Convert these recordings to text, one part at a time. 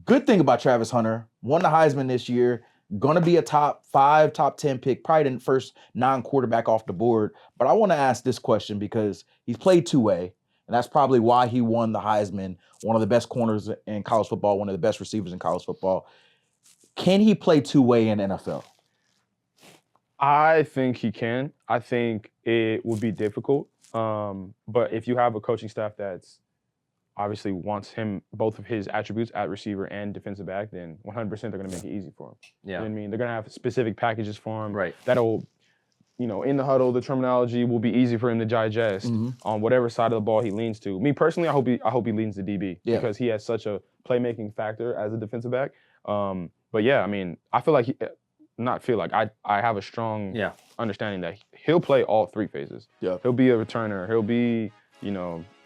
Good thing about Travis Hunter, won the Heisman this year, gonna be a top 5, top 10 pick, probably the first non-quarterback off the board. But I want to ask this question because he's played two-way, and that's probably why he won the Heisman, one of the best corners in college football, one of the best receivers in college football. Can he play two-way in NFL? I think he can. I think it would be difficult. But if you have a coaching staff that's obviously wants him, both of his attributes at receiver and defensive back, then 100% they're going to make it easy for him. Yeah. You know what I mean? They're going to have specific packages for him. Right. That'll, in the huddle, the terminology will be easy for him to digest on whatever side of the ball he leans to. Me personally, I hope he leans to DB because he has such a playmaking factor as a defensive back. But yeah, I mean, I feel like I have a strong understanding that he'll play all three phases. Yeah. He'll be a returner. He'll be,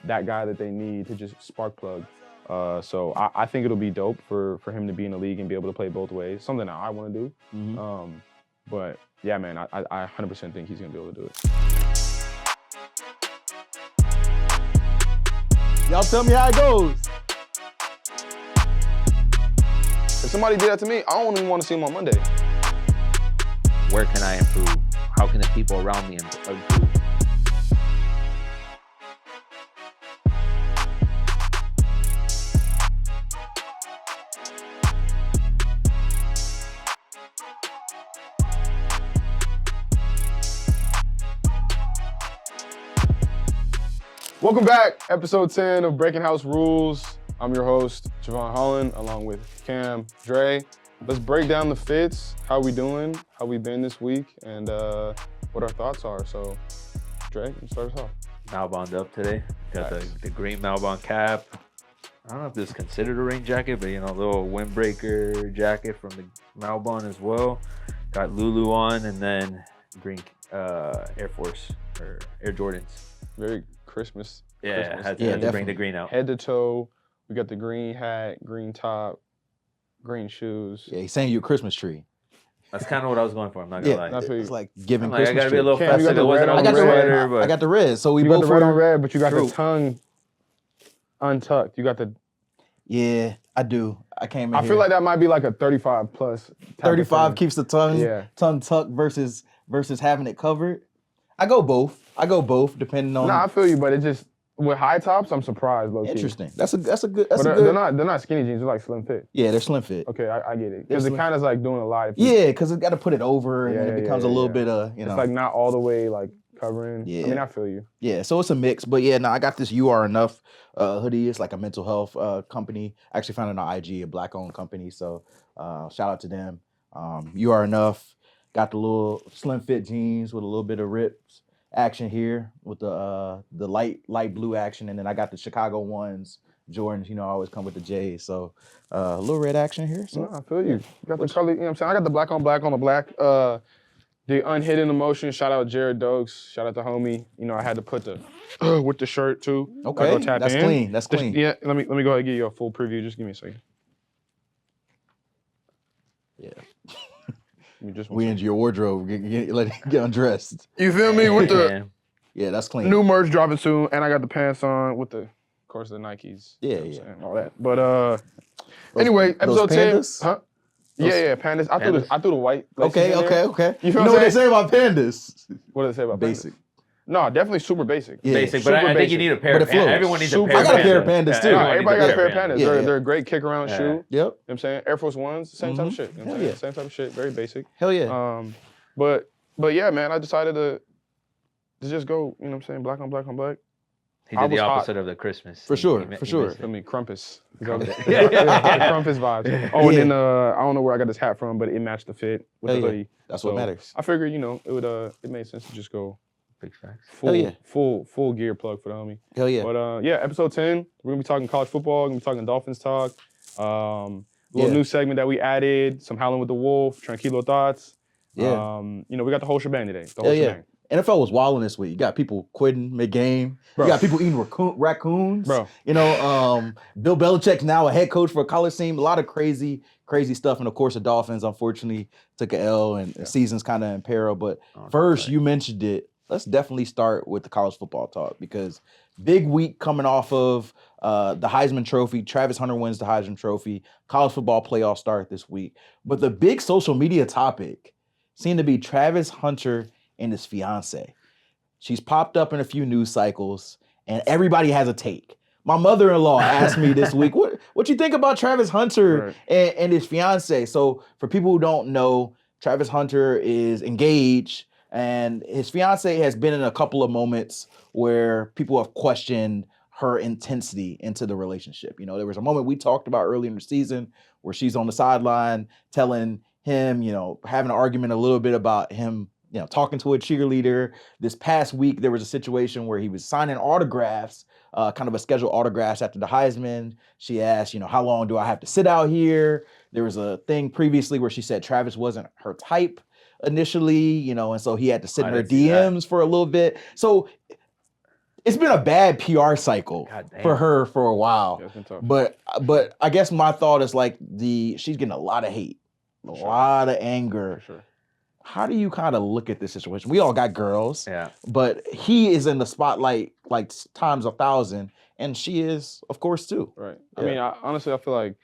that guy that they need to just spark plug. So I think it'll be dope for him to be in the league and be able to play both ways. Something that I want to do. But yeah, man, I 100% think he's gonna be able to do it. Y'all tell me how it goes. If somebody did that to me, I don't even want to see him on Monday. Where can I improve? How can the people around me improve? Welcome back, episode 10 of Breaking House Rules. I'm your host, Jevon Holland, along with Cam, Dre. Let's break down the fits, how we doing, how we been this week, and what our thoughts are. So, Dre, you start us off. Malboned up today. Got the green Malbon cap. I don't know if this is considered a rain jacket, but a little windbreaker jacket from the Malbon as well. Got Lulu on, and then green Air Force or Air Jordans. Very Christmas. Yeah, had Yeah, to bring the green out. Head to toe, we got the green hat, green top, green shoes. Yeah, he's saying you a Christmas tree. That's kind of what I was going for. I'm not gonna lie. It's like giving I'm like, I Christmas gotta be a tree. little Cam, you festive. got the It wasn't red on on the red. sweater, but I got the red, so we You got both the red on were- red, but you got True. the tongue untucked. Yeah, I do. I came in I feel like that might be like a 35 plus. type of 35 thing. keeps the tongue tucked versus having it covered. I go both depending on. Nah, I feel you, but it just with high tops, I'm surprised. Low key. Interesting. That's a good. But they're not skinny jeans. They're like slim fit. Yeah, they're slim fit. Okay, I get it. Because They're it kind of like doing a lot. Yeah, because it got to put it over, and then Yeah, it becomes yeah, a little yeah. bit of It's like not all the way like covering. Yeah. I mean, I feel you. Yeah, so it's a mix. But yeah, I got this You Are Enough hoodie. It's like a mental health company. I actually found it on IG, a black-owned company. So shout out to them. You Are Enough. Got the little slim fit jeans with a little bit of rips action here with the light blue action, and then I got the Chicago ones, Jordans. I always come with the J's. So a little red action here. So No, I feel you. You got the color. You know what I'm saying? I got the black on black on the black. The unhidden emotion. Shout out Jared Dokes. Shout out to homie. I had to put the with the shirt too. okay, Gotta go tap that's in. clean. That's clean. Yeah, let me go ahead and give you a full preview. Just give me a second. Yeah. Give me just one We second. into your wardrobe. Let it get undressed. You feel me? With the Yeah, that's clean. new merch dropping soon, and I got the pants on with of course, the Nikes. Yeah, you know what I'm yeah. saying, all that. But anyway, those episode 10. pandas? Huh? Yeah, pandas. I threw the white. laces Okay, in there. okay. You You feel know what what I'm they say about pandas? What do they say about Basic. pandas? No, definitely super basic. Yeah. Basic, but I Super think you basic. need a pair But of it flows. pandas. Everyone needs Super a pair of pandas. I got a pair of pandas, too. Everyone Everybody needs got a pair of pandas. Yeah. They're a great kick around shoe. You know Yep. what I'm saying? Air Force Ones, same type of shit. You know what I'm Hell saying? yeah. Same type of shit, very basic. Hell yeah. But yeah, man, I decided to just go, you know what I'm saying, black on black on black. He I did the was hot. opposite of the Christmas. For sure, He for missed sure. it. I mean, Crumpus. The Yeah. Crumpus vibes. Oh, and Yeah. then I don't know where I got this hat from, but it matched the fit with Hell the yeah. hoodie. That's So what matters. I figured, it made sense to just go Big facts. full, yeah. full gear plug for the homie. Hell yeah. But yeah, episode 10, we're gonna be talking college football, we're gonna be talking Dolphins talk. Little Yeah. new segment that we added, some Howling with the Wolf, tranquilo thoughts. Yeah. We got the whole shebang today. The whole Hell yeah. shebang. NFL was wilding this week. You got people quitting mid-game. Bro. You got people eating raccoons. Bro. Bill Belichick's now a head coach for a college team. A lot of crazy stuff. And of course, the Dolphins, unfortunately, took an L and the season's kind of in peril. But first, you mentioned it. Let's definitely start with the college football talk because big week coming off of the Heisman Trophy. Travis Hunter wins the Heisman Trophy. College football playoffs start this week. But the big social media topic seemed to be Travis Hunter and his fiance. She's popped up in a few news cycles, and everybody has a take. My mother-in-law asked me this week, what you think about Travis Hunter and his fiance? So for people who don't know, Travis Hunter is engaged, and his fiance has been in a couple of moments where people have questioned her intensity into the relationship. You know, there was a moment we talked about earlier in the season where she's on the sideline telling him, you know, having an argument a little bit about him, you know, talking to a cheerleader. This past week, there was a situation where he was signing autographs, kind of a scheduled autographs after the Heisman. She asked, you know, how long do I have to sit out here? There was a thing previously where she said Travis wasn't her type initially, you know, and so he had to sit in her DMs for a little bit. So it's been a bad PR cycle for her for a while. Yeah, but I guess my thought is like she's getting a lot of hate, a lot of anger. For sure. How do you kind of look at this situation? We all got girls, but he is in the spotlight like times 1,000, and she is, of course, too. Right. Yeah. I mean, honestly, I feel like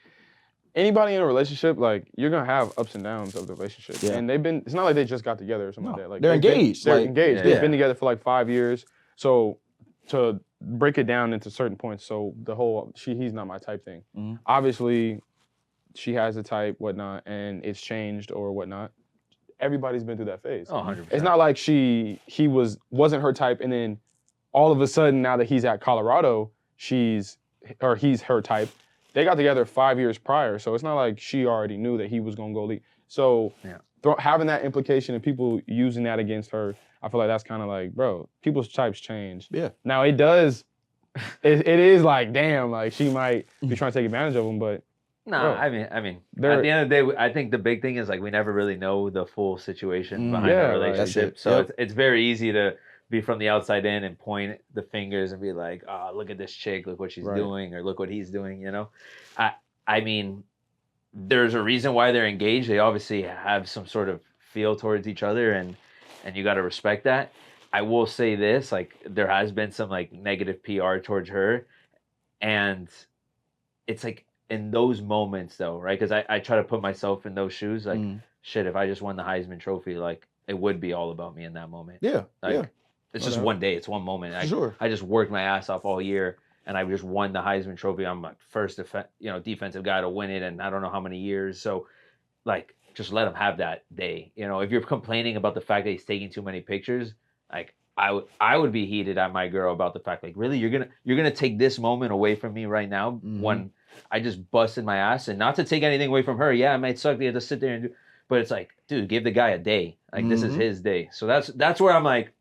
anybody in a relationship, like, you're gonna have ups and downs of the relationship, and it's not like they just got together or something like that. Like they're engaged. They're engaged. They've been together for like 5 years. So to break it down into certain points, so the whole he's not my type thing. Mm-hmm. Obviously, she has a type, whatnot, and it's changed or whatnot. Everybody's been through that phase. 100%. It's not like he wasn't her type, and then all of a sudden, now that he's at Colorado, he's her type. They got together 5 years prior, so it's not like she already knew that he was gonna go lead. So having that implication and people using that against her, I feel like that's kind of like, bro, people's types change. Yeah. Now it does. It is like, damn, like she might be trying to take advantage of him, but. No, I mean, at the end of the day, I think the big thing is like we never really know the full situation behind the relationship. Right. So it's very easy to be from the outside in and point the fingers and be like, oh, look at this chick, look what she's doing, or look what he's doing, you know? I mean, there's a reason why they're engaged. They obviously have some sort of feel towards each other, and you got to respect that. I will say this, like, there has been some like negative PR towards her, and it's like, in those moments, though, right? Because I try to put myself in those shoes. Like, shit, if I just won the Heisman Trophy, like, it would be all about me in that moment. Yeah, like, it's just one day. It's one moment. I just worked my ass off all year, and I just won the Heisman Trophy. I'm my first, defensive guy to win it, and I don't know how many years. So, like, just let him have that day. You know, if you're complaining about the fact that he's taking too many pictures, like, I would be heated at my girl about the fact, like, really, you're gonna take this moment away from me right now when I just busted my ass, and not to take anything away from her. Yeah, it might suck to have to sit there and do, but it's like, dude, give the guy a day. Like, this is his day. So that's where I'm like,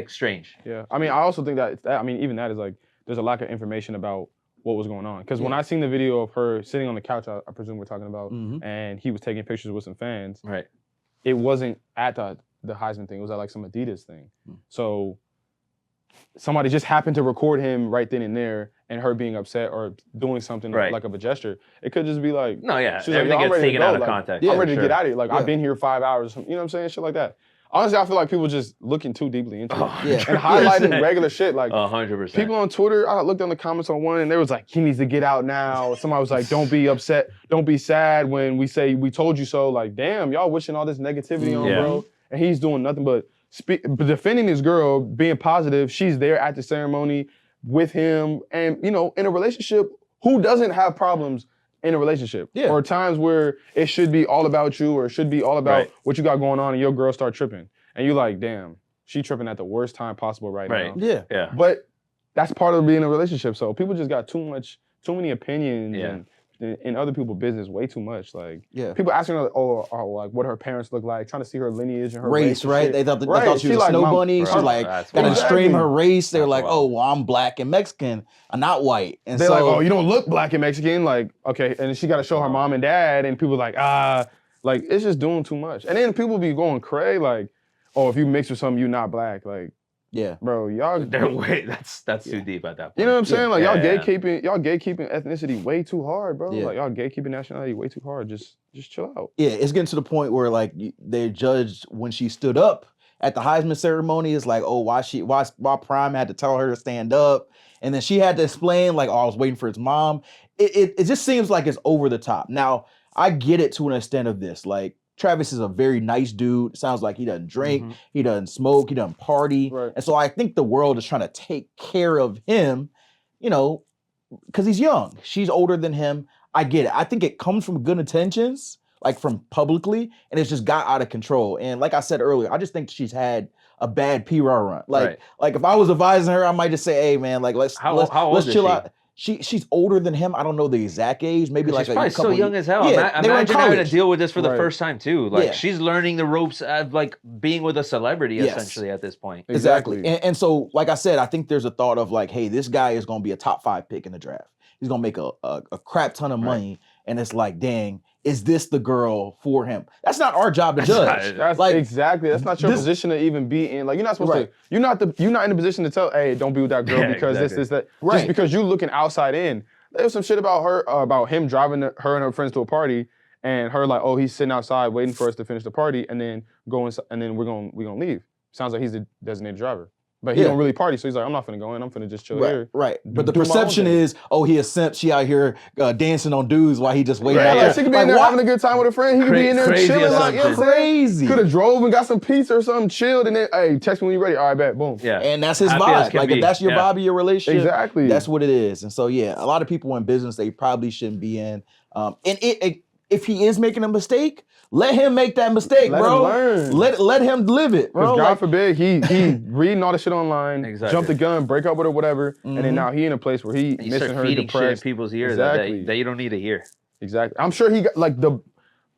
strange. Yeah, I mean, I also think that even that is like, there's a lack of information about what was going on. Because when I seen the video of her sitting on the couch, I presume we're talking about, and he was taking pictures with some fans. Right. It wasn't at the Heisman thing. It was at like some Adidas thing. So somebody just happened to record him right then and there, and her being upset or doing something like of a gesture. It could just be like, no, yeah, she's everything like, gets taken out of context. I'm ready to get out of here. Like, I've been here 5 hours. You know what I'm saying? Shit like that. Honestly, I feel like people just looking too deeply into it and highlighting regular shit. Like, 100%. People on Twitter, I looked on the comments on one, and there was like, he needs to get out now. Somebody was like, don't be upset, don't be sad when we say we told you so. Like, damn, y'all wishing all this negativity on bro, and he's doing nothing but defending his girl, being positive. She's there at the ceremony with him, and in a relationship, who doesn't have problems in a relationship? Or times where it should be all about you, or it should be all about what you got going on, and your girl start tripping, and you're like, damn, she tripping at the worst time possible right now. Yeah. But that's part of being in a relationship. So people just got too many opinions and in other people's business way too much. Like, people asking her, like, what her parents look like, trying to see her lineage and her race, right? They thought she was a snow bunny. She's like, gotta stream her race. They're like, oh, well, I'm black and Mexican. I'm not white. And they're like, oh, you don't look black and Mexican. Like, okay. And she got to show her mom and dad, and people like, like, it's just doing too much. And then people be going cray, like, oh, if you mix with something, you not black. Like, bro, y'all. That's too deep at that point. You know what I'm saying? Like, y'all gatekeeping ethnicity way too hard, bro. Like, y'all gatekeeping nationality way too hard. Just chill out. Yeah, it's getting to the point where like they judged when she stood up at the Heisman ceremony. It's like, oh, why Prime had to tell her to stand up, And then she had to explain, like, oh, I was waiting for his mom. It just seems like it's over the top. Now, I get it to an extent of this. Like, Travis is a very nice dude. Sounds like he doesn't drink, he doesn't smoke, he doesn't party. Right. And so I think the world is trying to take care of him, you know, because he's young. She's older than him. I get it. I think it comes from good intentions, like from publicly, and it's just got out of control. And like I said earlier, I just think she's had a bad PR run. Like if I was advising her, I might just say, hey man, like let's chill out. She's older than him. I don't know the exact age. Maybe like she's probably so young as hell. Yeah, imagine having to deal with this for the first time too. Like she's learning the ropes of like being with a celebrity essentially at this point. Exactly. And so, like I said, I think there's a thought of like, hey, this guy is going to be a top 5 pick in the draft. He's going to make a crap ton of money. And it's like, dang, is this the girl for him? That's not our job to judge. That's like, exactly. That's not your position to even be in. Like, you're not supposed to. You're not in the position to tell, hey, don't be with that girl because this, that. Just because you're looking outside in. There was some shit about her, about him driving her and her friends to a party, and her like, oh, he's sitting outside waiting for us to finish the party, and then and then we're gonna leave. Sounds like he's the designated driver. But he don't really party, so he's like, I'm not finna go in. I'm finna just chill here. Right. But the perception is, oh, he a simp. She out here dancing on dudes while he just waiting out there. She could be in there having a good time with a friend. He could be in there chilling like crazy. Could have drove and got some pizza or something, chilled, and then, hey, text me when you're ready. All right, bet, boom. Yeah. And that's his vibe. Like if that's your vibe of your relationship, exactly. That's what it is. And so a lot of people in business they probably shouldn't be in. If he is making a mistake, let him make that mistake, bro. Him learn. Let him live it, bro. God forbid he reading all the shit online, jump the gun, break up with her, whatever, and then now he in a place where he missing her, depressed. Shit in people's ears that you don't need to hear. Exactly. I'm sure he got like the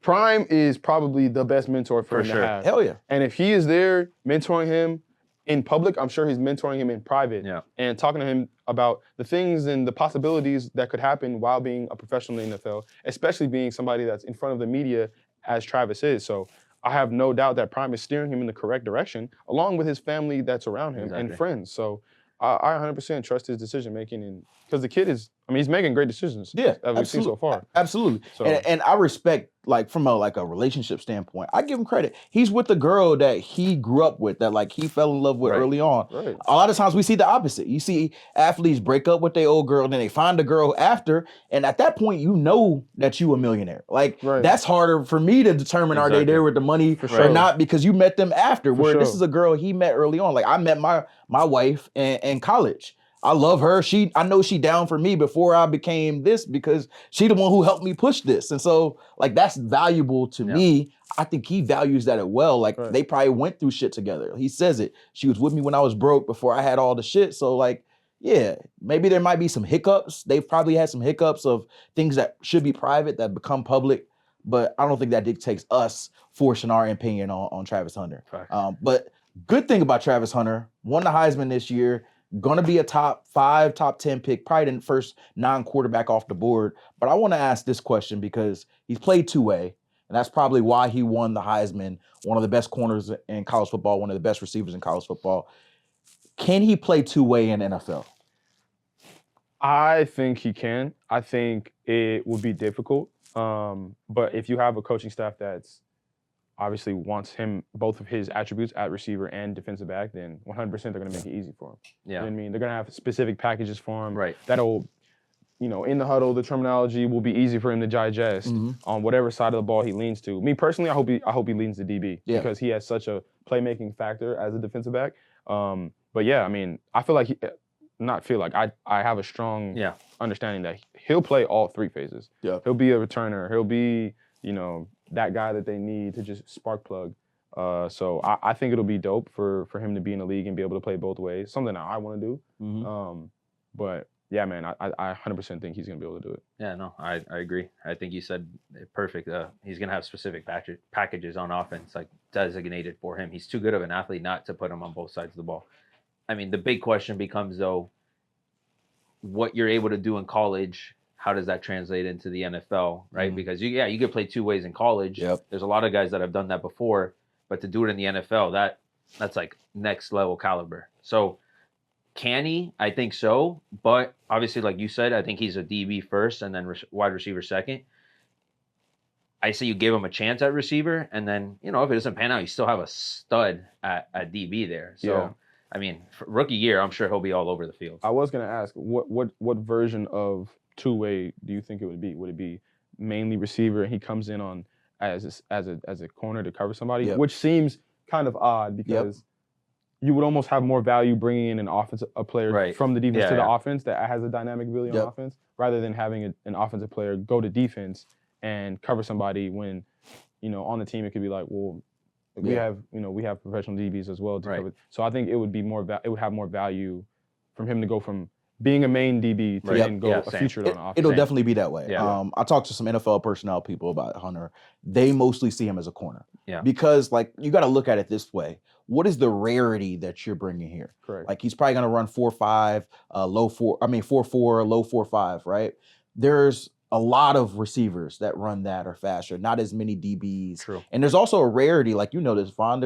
Prime is probably the best mentor for him to have. Hell yeah. And if he is there mentoring him in public, I'm sure he's mentoring him in private and talking to him about the things and the possibilities that could happen while being a professional in the NFL, especially being somebody that's in front of the media as Travis is. So I have no doubt that Prime is steering him in the correct direction, along with his family that's around him and friends. So I 100% trust his decision making, and because the kid he's making great decisions. Yeah, that we've seen so far. Absolutely. So, and I respect, like from a relationship standpoint, I give him credit. He's with the girl that he grew up with, that like he fell in love with early on. Right. A lot of times we see the opposite. You see athletes break up with their old girl, and then they find a girl after, and at that point you know that you a millionaire. Like that's harder for me to determine are they there with the money or not, because you met them after. This is a girl he met early on. Like I met my wife in college. I love her. I know she down for me before I became this, because she the one who helped me push this. And so like that's valuable to me. I think he values that as well. Like they probably went through shit together. He says it. She was with me when I was broke before I had all the shit. So like, yeah, maybe there might be some hiccups. They've probably had some hiccups of things that should be private that become public. But I don't think that dictates us forcing our opinion on Travis Hunter. But good thing about Travis Hunter, won the Heisman this year. Gonna be a top 5, top 10 pick, probably the first non-quarterback off the board. But I want to ask this question because he's played two-way, and that's probably why he won the Heisman. One of the best corners in college football, one of the best receivers in college football. Can he play two-way in NFL? I think he can. I think it would be difficult. But if you have a coaching staff that's obviously wants both of his attributes at receiver and defensive back, then 100% they're going to make it easy for him. Yeah. You know what I mean? They're going to have specific packages for him. Right. That'll, in the huddle, the terminology will be easy for him to digest on whatever side of the ball he leans to. Me personally, I hope he leans to DB because he has such a playmaking factor as a defensive back. But yeah, I mean, I feel like I have a strong understanding that he'll play all 3 phases. Yeah. He'll be a returner. He'll be, that guy that they need to just spark plug. So I think it'll be dope for him to be in the league and be able to play both ways. Something that I want to do. But yeah, man, I 100% think he's gonna be able to do it. Yeah, no, I agree. I think you said it perfect. He's gonna have specific packages on offense, like designated for him. He's too good of an athlete not to put him on both sides of the ball. I mean, the big question becomes though, what you're able to do in college. How does that translate into the NFL, right? Because you could play 2 ways in college. Yep. There's a lot of guys that have done that before, but to do it in the NFL, that's like next level caliber. So can he? I think so. But obviously, like you said, I think he's a DB first and then wide receiver second. I say you give him a chance at receiver, and then, if it doesn't pan out, you still have a stud at DB there. So I mean, for rookie year, I'm sure he'll be all over the field. I was gonna ask, what version of two-way do you think it would be? Would it be mainly receiver and he comes in on as a corner to cover somebody, which seems kind of odd because you would almost have more value bringing in a player from the defense to the offense that has a dynamic ability on offense, rather than having an offensive player go to defense and cover somebody when, on the team it could be like, well, we have professional DBs as well to cover. So I think it would be it would have more value from him to go from being a main DB to then go a featured on offense. It'll definitely be that way. Yeah. I talked to some NFL personnel people about Hunter. They mostly see him as a corner. Yeah. Because you got to look at it this way. What is the rarity that you're bringing here? Correct. Like he's probably going to run 4.5, 4.4, low 4.5, right? There's a lot of receivers that run that or faster, not as many DBs. True. And there's also a rarity, like you know this, Vaughn.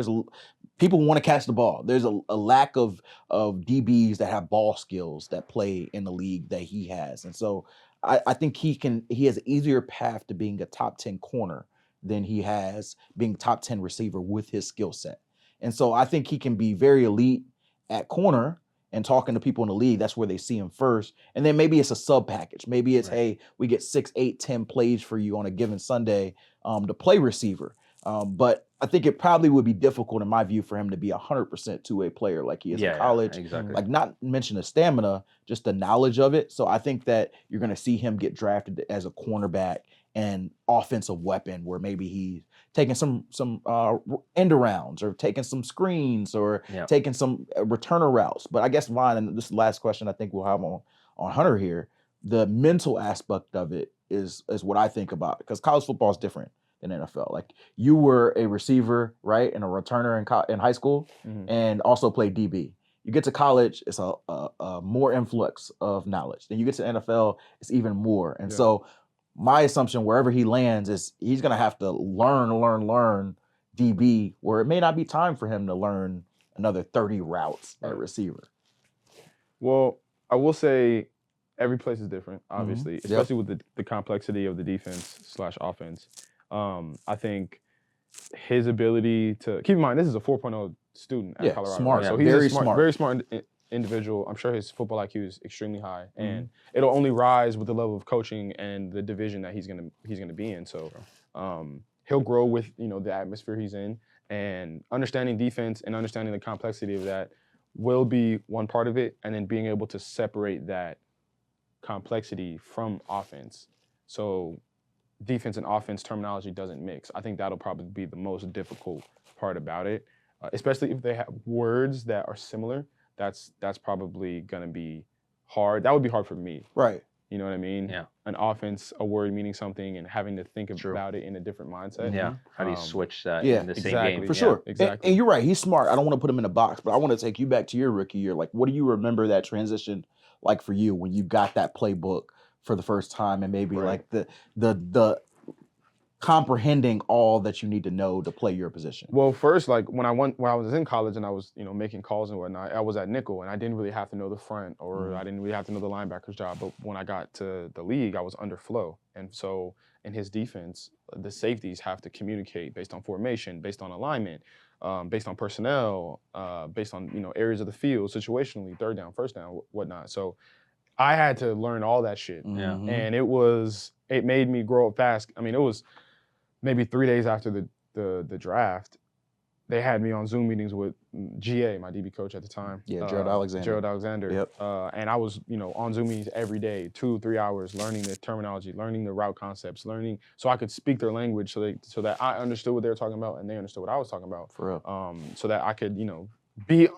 People want to catch the ball. There's a lack of DBs that have ball skills that play in the league that he has. And so I think he has an easier path to being a top 10 corner than he has being top 10 receiver with his skill set. And so I think he can be very elite at corner, and talking to people in the league, that's where they see him first. And then maybe it's a sub package. Maybe it's, hey, we get 6, 8, 10 plays for you on a given Sunday to play receiver. But I think it probably would be difficult, in my view, for him to be 100% two-way player like he is in college. Yeah, exactly. Like, not mention the stamina, just the knowledge of it. So I think that you're going to see him get drafted as a cornerback and offensive weapon, where maybe he's taking some end arounds or taking some screens or taking some returner routes. But I guess, Vaughn, and this is the last question I think we'll have on Hunter here, the mental aspect of it is what I think about, because college football is different than NFL. Like, you were a receiver, right, and a returner in high school, and also played DB. You get to college, it's a more influx of knowledge. Then you get to NFL, it's even more. And so my assumption, wherever he lands, is he's going to have to learn DB, where it may not be time for him to learn another 30 routes at receiver. Well, I will say every place is different, obviously, especially with the complexity of the defense/offense. I think his ability to keep in mind, this is a 4.0 student at Colorado. Smart. Right? So he's very smart, very smart individual. I'm sure his football IQ is extremely high, and it'll only rise with the level of coaching and the division that he's gonna be in. So he'll grow with the atmosphere he's in, and understanding defense and understanding the complexity of that will be one part of it, and then being able to separate that complexity from offense. So defense and offense terminology doesn't mix. I think that'll probably be the most difficult part about it, especially if they have words that are similar. That's probably gonna be hard. That would be hard for me. Right. You know what I mean? Yeah. An offense, a word meaning something, and having to think about it in a different mindset. Yeah. How do you switch that in the same game? For sure. Exactly. And you're right. He's smart. I don't want to put him in a box, but I want to take you back to your rookie year. Like, what do you remember that transition like for you when you got that playbook for the first time, and maybe like the comprehending all that you need to know to play your position? Well, first, like when I was in college and I was, making calls and whatnot, I was at nickel and I didn't really have to know the front, or I didn't really have to know the linebacker's job. But when I got to the league, I was under flow. And so in his defense, the safeties have to communicate based on formation, based on alignment, based on personnel, based on, areas of the field, situationally, third down, first down, whatnot. So I had to learn all that shit. And it made me grow up fast. I mean, it was maybe 3 days after the draft, they had me on Zoom meetings with GA, my DB coach at the time. Yeah, Gerald Alexander. Yep. And I was, on Zoom meetings every day, 2-3 hours, learning the terminology, learning the route concepts, so I could speak their language, so that I understood what they were talking about and they understood what I was talking about. For real. So that I could, be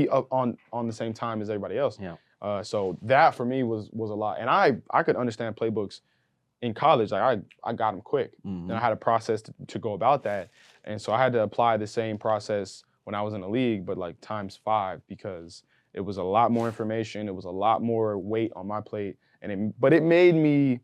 up on the same time as everybody else. Yeah. So that for me was a lot, and I could understand playbooks in college. Like I got them quick, and I had a process to go about that, and so I had to apply the same process when I was in the league, but like times 5, because it was a lot more information, it was a lot more weight on my plate, but it made me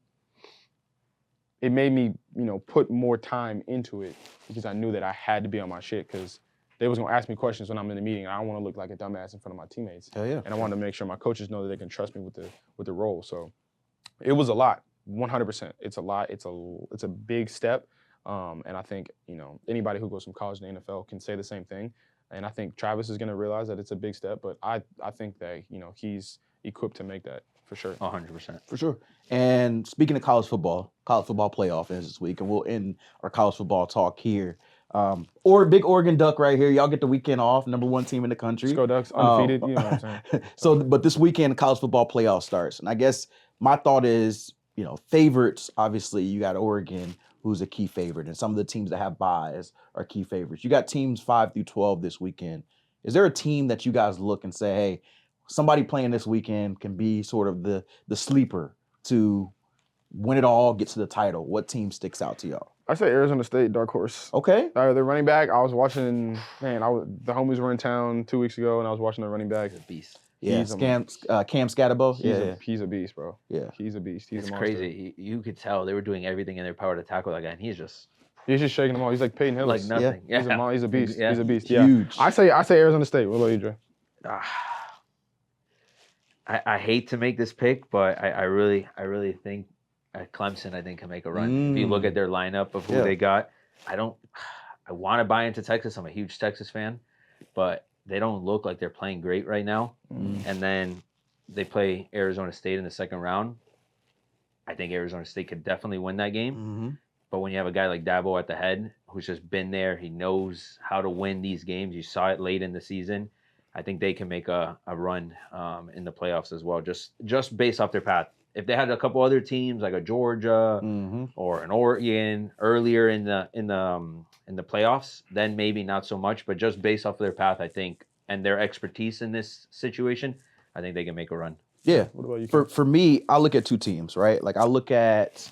put more time into it, because I knew that I had to be on my shit, because they was gonna ask me questions when I'm in the meeting, and I don't want to look like a dumbass in front of my teammates. Hell yeah. And I wanted to make sure my coaches know that they can trust me with the role. So it was a lot. 100%. It's a lot. It's a big step. And I think, anybody who goes from college to the NFL can say the same thing. And I think Travis is going to realize that it's a big step, but I think that, he's equipped to make that for sure. 100%. For sure. And speaking of college football playoff ends this week, and we'll end our college football talk here. Or big Oregon Duck right here. Y'all get the weekend off, number 1 team in the country. Let's go Ducks, undefeated, you know what I'm saying? So, but this weekend, college football playoff starts. And I guess my thought is, favorites, obviously, you got Oregon, who's a key favorite, and some of the teams that have buys are key favorites. You got teams 5 through 12 this weekend. Is there a team that you guys look and say, hey, somebody playing this weekend can be sort of the sleeper to win it all, get to the title? What team sticks out to y'all? I say Arizona State, dark horse. Okay. Their running back, I was watching, the homies were in town 2 weeks ago, and I was watching their running back. He's a beast. Yeah, Cam Scatterbo. He's a beast, bro. Yeah. He's a beast. He's It's a monster. crazy. You could tell they were doing everything in their power to tackle that guy, and he's just shaking them all. He's like Peyton Hillis. like nothing. Yeah. He's a beast. Yeah. He's a beast. Huge. Yeah. I say Arizona State. What about you, Dre? I hate to make this pick, but I really think Clemson, I think, can make a run. If you look at their lineup of who they got, I want to buy into Texas. I'm a huge Texas fan, but they don't look like they're playing great right now. And then they play Arizona State in the second round. I think Arizona State could definitely win that game. But when you have a guy like Dabo at the head, who's just been there, he knows how to win these games. You saw it late in the season. I think they can make a run in the playoffs as well, just based off their path. If they had a couple other teams like a Georgia or an Oregon earlier in the playoffs, then maybe not so much. But just based off of their path, I think, and their expertise in this situation, I think they can make a run. Yeah. What about you? For me, I look at 2 teams, right? Like I look at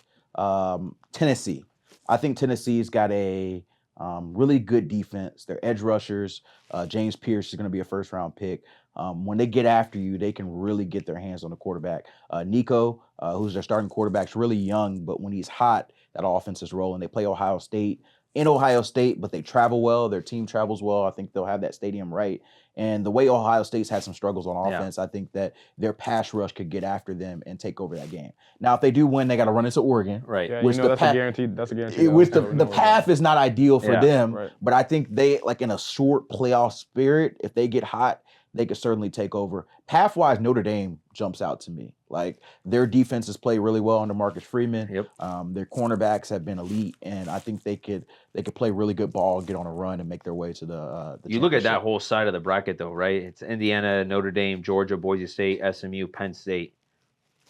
Tennessee. I think Tennessee's got a really good defense. Their edge rushers, James Pierce is going to be a first-round pick. When they get after you, they can really get their hands on the quarterback. Nico, who's their starting quarterback, is really young, but when he's hot, that offense is rolling. They play Ohio State in Ohio State, but they travel well. Their team travels well. I think they'll have that stadium right. And the way Ohio State's had some struggles on offense, I think that their pass rush could get after them and take over that game. Now, if they do win, they got to run into Oregon. Right. Yeah, that's a guarantee. That's a guarantee. Which the path is not ideal for them, right. but I think they, like in a short playoff spirit, if they get hot, they could certainly take over. Path-wise, Notre Dame jumps out to me. Like their defenses play really well under Marcus Freeman. Yep. Their cornerbacks have been elite, and I think they could play really good ball, get on a run, and make their way to the You look at that whole side of the bracket, though, right? It's Indiana, Notre Dame, Georgia, Boise State, SMU, Penn State.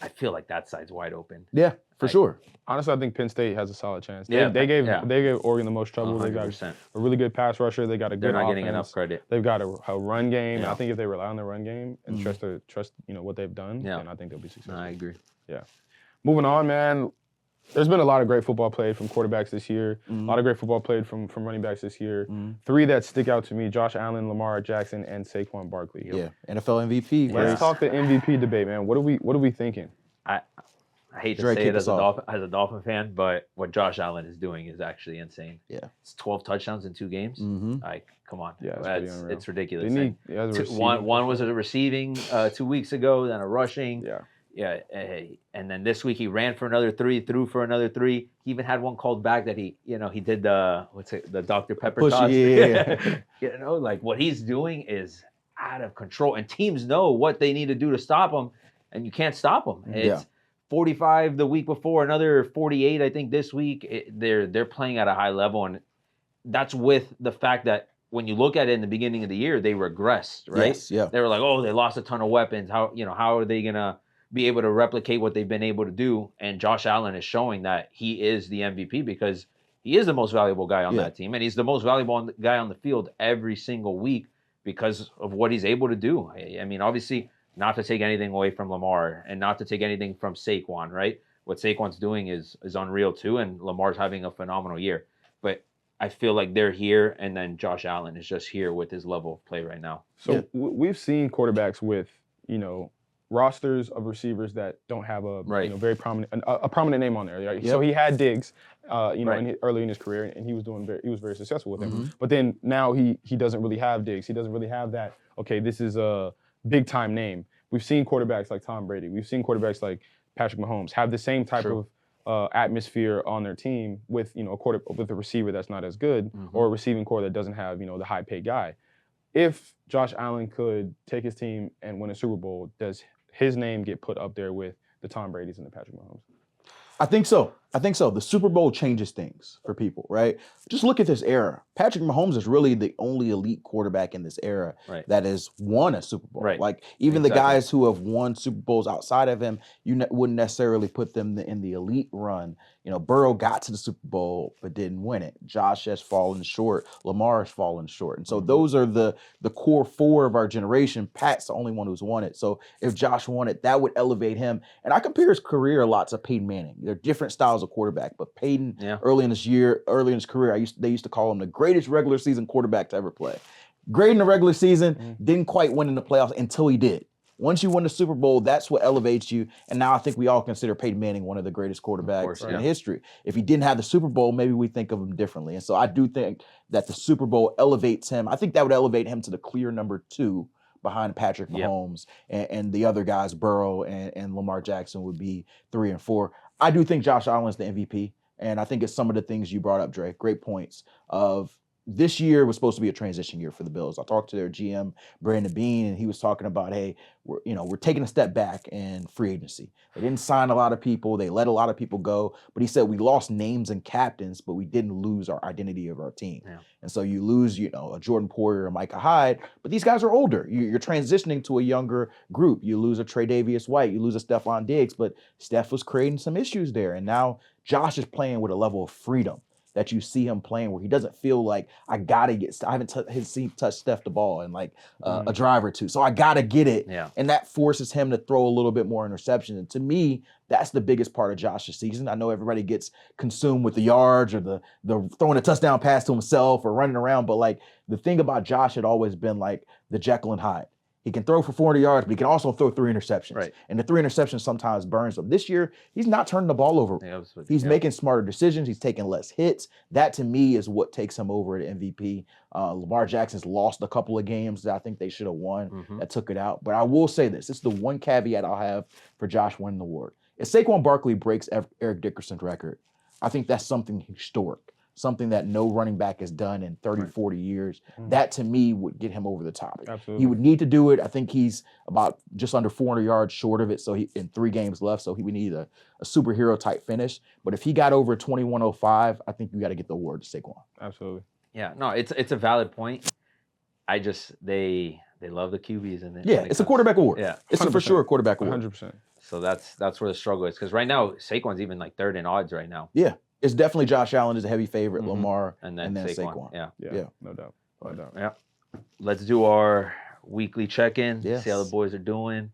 I feel like that side's wide open. Yeah, for sure. Honestly, I think Penn State has a solid chance. Yeah, they gave Oregon the most trouble. 100%. They got a really good pass rusher. They got a good They're not offense. getting enough credit. They've got a run game. Yeah. I think if they rely on the run game and trust what they've done, Yeah. then I think they'll be successful. No, I agree. Yeah. Moving on, man. There's been a lot of great football played from quarterbacks this year. A lot of great football played from running backs this year. 3 that stick out to me: Josh Allen, Lamar Jackson, and Saquon Barkley. Yeah, NFL MVP. Let's talk the MVP debate, man. What are we thinking? I hate to Dre, say kick it as us off. a Dolphin fan, but what Josh Allen is doing is actually insane. Yeah. It's 12 touchdowns in 2 games. Mhm. Like, come on. Yeah, it's pretty unreal. It's ridiculous. Didn't he has a One receiving- was a receiving 2 weeks ago, then a rushing. Yeah. Yeah, and then this week he ran for another 3, threw for another 3. He even had one called back that he did the Dr. Pepper Push, toss. yeah. Like what he's doing is out of control, and teams know what they need to do to stop him, and you can't stop him. It's 45 the week before, another 48, I think this week. They're playing at a high level, and that's with the fact that when you look at it in the beginning of the year, they regressed, right? Yes, yeah. They were like, oh, they lost a ton of weapons. How are they gonna be able to replicate what they've been able to do? And Josh Allen is showing that he is the MVP because he is the most valuable guy on that team, and he's the most valuable guy on the field every single week because of what he's able to do. I mean, obviously, not to take anything away from Lamar and not to take anything from Saquon, right? What Saquon's doing is unreal too, and Lamar's having a phenomenal year. But I feel like they're here, and then Josh Allen is just here with his level of play right now. So we've seen quarterbacks with, rosters of receivers that don't have a very prominent a prominent name on there. Right? So he had Diggs, early in his career, and he was very successful with him. But then now he doesn't really have Diggs. He doesn't really have that. Okay, this is a big time name. We've seen quarterbacks like Tom Brady. We've seen quarterbacks like Patrick Mahomes have the same type of atmosphere on their team with with a receiver that's not as good or a receiving core that doesn't have the high paid guy. if Josh Allen could take his team and win a Super Bowl, does his name get put up there with the Tom Brady's and the Patrick Mahomes? I think so. The Super Bowl changes things for people, right? Just look at this era. Patrick Mahomes is really the only elite quarterback in this era that has won a Super Bowl. Right. Like even the guys who have won Super Bowls outside of him, wouldn't necessarily put them in the elite run. Burrow got to the Super Bowl but didn't win it. Josh has fallen short. Lamar has fallen short. And so those are the core four of our generation. Pat's the only one who's won it. So if Josh won it, that would elevate him. And I compare his career a lot to Peyton Manning. They're different styles of quarterback, but Peyton early in his career, they used to call him the greatest regular season quarterback to ever play. Great in the regular season, didn't quite win in the playoffs until he did. Once you win the Super Bowl, that's what elevates you. And now I think we all consider Peyton Manning one of the greatest quarterbacks in history. If he didn't have the Super Bowl, maybe we think of him differently. And so I do think that the Super Bowl elevates him. I think that would elevate him to the clear number 2 behind Patrick Mahomes, and the other guys, Burrow and Lamar Jackson, would be 3 and 4. I do think Josh Allen's the MVP, and I think it's some of the things you brought up, Dre. Great points of this year was supposed to be a transition year for the Bills. I talked to their GM, Brandon Beane, and he was talking about, hey, we're taking a step back in free agency. They didn't sign a lot of people. They let a lot of people go. But he said we lost names and captains, but we didn't lose our identity of our team. Yeah. And so you lose, a Jordan Poyer or Micah Hyde, but these guys are older. You're transitioning to a younger group. You lose a Tre'Davious White. You lose a Stephon Diggs, but Steph was creating some issues there. And now Josh is playing with a level of freedom that you see him playing where he doesn't feel like I haven't touched Steph the ball in like a drive or two. So I got to get it. Yeah. And that forces him to throw a little bit more interception. And to me, that's the biggest part of Josh's season. I know everybody gets consumed with the yards or the throwing a touchdown pass to himself or running around. But like the thing about Josh had always been like the Jekyll and Hyde. He can throw for 400 yards, but he can also throw 3 interceptions. Right. And the 3 interceptions sometimes burns him. This year, he's not turning the ball over. Yeah, he's making smarter decisions. He's taking less hits. That, to me, is what takes him over at MVP. Lamar Jackson's lost a couple of games that I think they should have won that took it out. But I will say this. This is the one caveat I'll have for Josh winning the award. If Saquon Barkley breaks Eric Dickerson's record, I think that's something historic. Something that no running back has done in 30, 40 years. That, to me, would get him over the top. Absolutely. He would need to do it. I think he's about just under 400 yards short of it, so he in 3 games left, so he would need a superhero-type finish. But if he got over 21:05, I think you got to get the award to Saquon. Absolutely. Yeah, no, it's a valid point. They love the QBs in it. Yeah, it's a quarterback award. Yeah, it's for sure a quarterback award. 100%. So that's where the struggle is, because right now, Saquon's even like 3rd in odds right now. Yeah. It's definitely Josh Allen is a heavy favorite, Lamar, and then Saquon. Yeah, no doubt. Yeah. Let's do our weekly check-in, see how the boys are doing.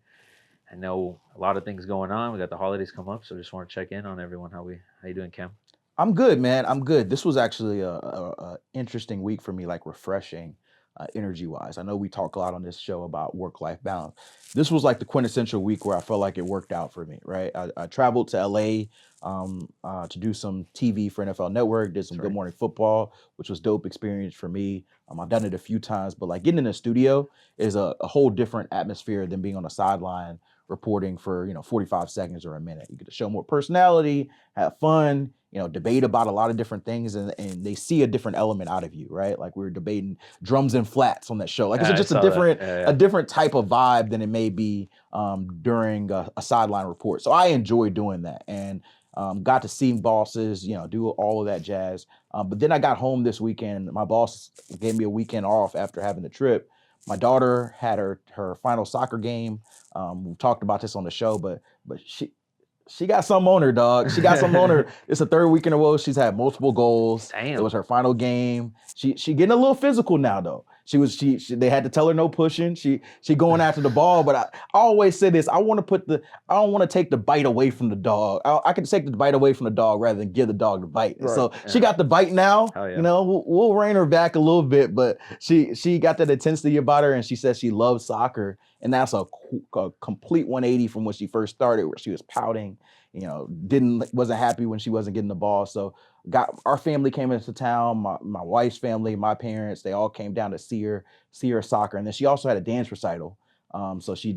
I know a lot of things going on. We got the holidays come up, so just want to check in on everyone. How you doing, Cam? I'm good, man. I'm good. This was actually a interesting week for me, like refreshing. Energy-wise. I know we talk a lot on this show about work-life balance. This was like the quintessential week where I felt like it worked out for me, right? I traveled to LA to do some TV for NFL Network, did some Good Morning Football, which was dope experience for me. I've done it a few times, but like getting in the studio is a whole different atmosphere than being on the sideline reporting for 45 seconds or a minute. You get to show more personality, have fun, debate about a lot of different things, and they see a different element out of you, right? Like we were debating drums and flats on that show. Like it's just a different type of vibe than it may be during a sideline report. So I enjoy doing that, and got to see bosses, do all of that jazz. But then I got home this weekend. My boss gave me a weekend off after having the trip. My daughter had her final soccer game. We talked about this on the show, but she got some on her, dog. She got some on her. It's the 3rd week in a row. She's had multiple goals. Damn. It was her final game. She getting a little physical now, though. They had to tell her no pushing. She going after the ball, but I always say this. I don't want to take the bite away from the dog. I can take the bite away from the dog rather than give the dog the bite. Right. So she got the bite now. Yeah. We'll rein her back a little bit, but she got that intensity about her, and she says she loves soccer, and that's a complete 180 from when she first started, where she was pouting, wasn't happy when she wasn't getting the ball. So our family came into town, my wife's family, my parents, they all came down to see her soccer. And then she also had a dance recital. So she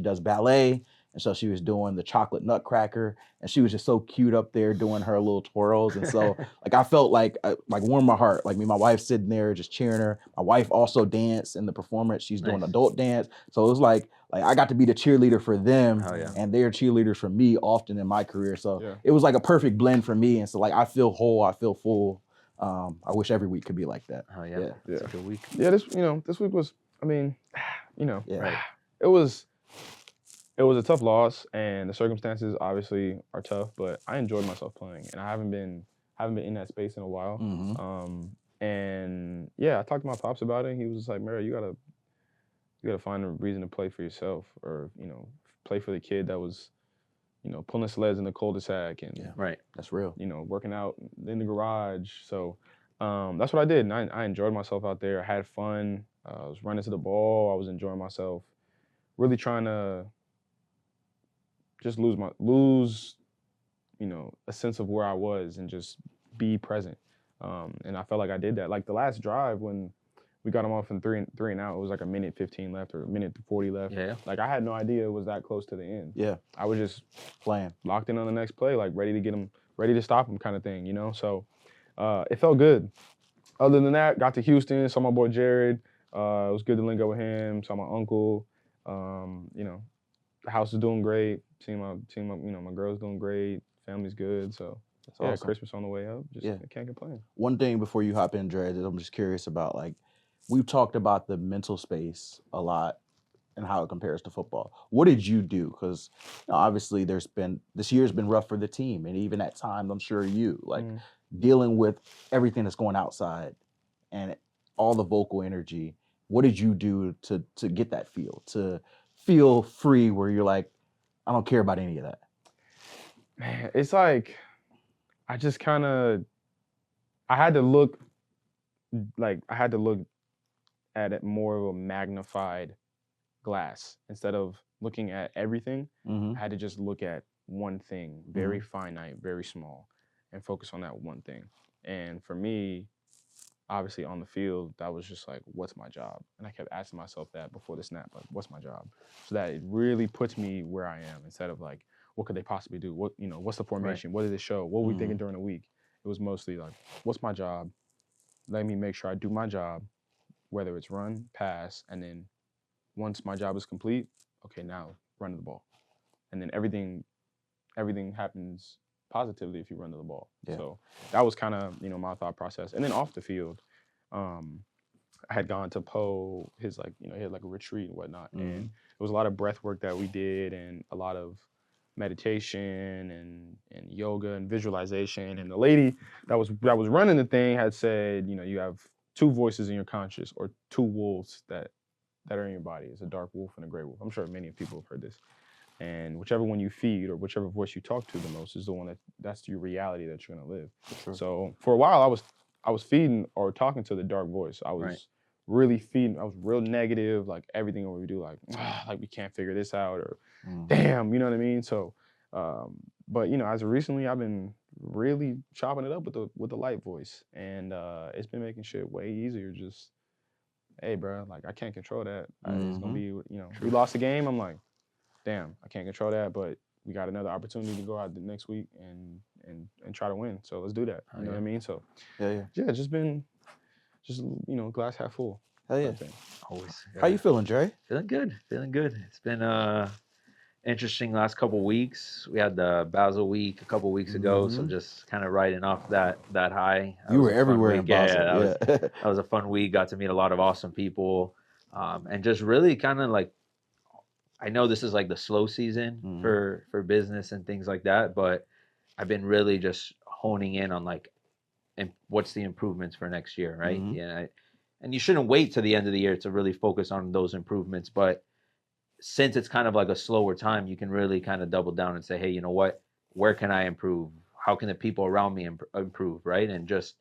does ballet. And so she was doing the chocolate nutcracker, and she was just so cute up there doing her little twirls. And so like I felt like warm my heart. Like me, my wife sitting there just cheering her. My wife also danced in the performance. She's doing adult dance. So it was like I got to be the cheerleader for them, and they're cheerleaders for me often in my career. So it was like a perfect blend for me. And so like I feel whole, I feel full. I wish every week could be like that. Oh yeah. It's a good week. Yeah, this week was, I mean, it was a tough loss, and the circumstances obviously are tough, but I enjoyed myself playing, and I haven't been in that space in a while. And yeah, I talked to my pops about it. He was just like, Mary, you gotta find a reason to play for yourself, or play for the kid that was pulling sleds in the cul-de-sac and that's real. Working out in the garage. So that's what I did, and I enjoyed myself out there. I had fun. I was running to the ball. I was enjoying myself. Really trying to just lose a sense of where I was and just be present. And I felt like I did that. Like the last drive when we got them off in three and out, it was like a minute 15 left or a minute 40 left. Yeah. Like I had no idea it was that close to the end. Yeah. I was just playing, locked in on the next play, like ready to get them, ready to stop them kind of thing, So it felt good. Other than that, got to Houston, saw my boy Jared. It was good to link up with him, saw my uncle. The house is doing great. Seeing my girl's doing great. Family's good. So that's awesome. Christmas on the way up. I can't complain. One thing before you hop in, Dre, that I'm just curious about, like, we've talked about the mental space a lot and how it compares to football. What did you do? Because obviously this year's been rough for the team, and even at times, I'm sure you dealing with everything that's going outside and all the vocal energy. What did you do to get that to feel free, where you're like, I don't care about any of that? Man, it's like I just kind of I had to look at it more of a magnified glass instead of looking at everything. I had to just look at one thing, very finite, very small, and focus on that one thing. And for me, obviously on the field, that was just like, what's my job? And I kept asking myself that before the snap, like, what's my job? So that it really puts me where I am, instead of like, what could they possibly do? What's the formation? What did it show? What were we thinking during the week? It was mostly like, what's my job? Let me make sure I do my job, whether it's run, pass, and then once my job is complete, okay, now run to the ball. And then everything happens positively if you run to the ball. Yeah. So that was kind of, my thought process. And then off the field, I had gone to Poe, he had like a retreat and whatnot. And it was a lot of breath work that we did, and a lot of meditation and yoga and visualization. And the lady that was running the thing had said, you have two voices in your conscious, or two wolves that are in your body. It's a dark wolf and a gray wolf. I'm sure many people have heard this. And whichever one you feed, or whichever voice you talk to the most, is the one that's your reality that you're gonna live. Sure. So for a while, I was feeding or talking to the dark voice. I was really feeding. I was real negative, like everything we do, like we can't figure this out, or damn, you know what I mean? So, but as of recently, I've been really chopping it up with the light voice, and it's been making shit way easier. Just, hey, bro, like I can't control that. It's gonna be, we lost the game. I'm like, damn, I can't control that, but we got another opportunity to go out the next week and try to win. So let's do that. You know what I mean? So yeah, just glass half full. Hell yeah. Always. How you feeling, Dre? Feeling good. It's been interesting last couple weeks. We had the Basel week a couple weeks ago, so just kind of riding off that high. You were everywhere in Basel. That was a fun week. Got to meet a lot of awesome people, and just really kind of like, I know this is like the slow season for business and things like that, but I've been really just honing in on like, and what's the improvements for next year, right? Yeah, and you shouldn't wait to the end of the year to really focus on those improvements, but since it's kind of like a slower time, you can really kind of double down and say, hey, you know what? Where can I improve? How can the people around me improve, right? And just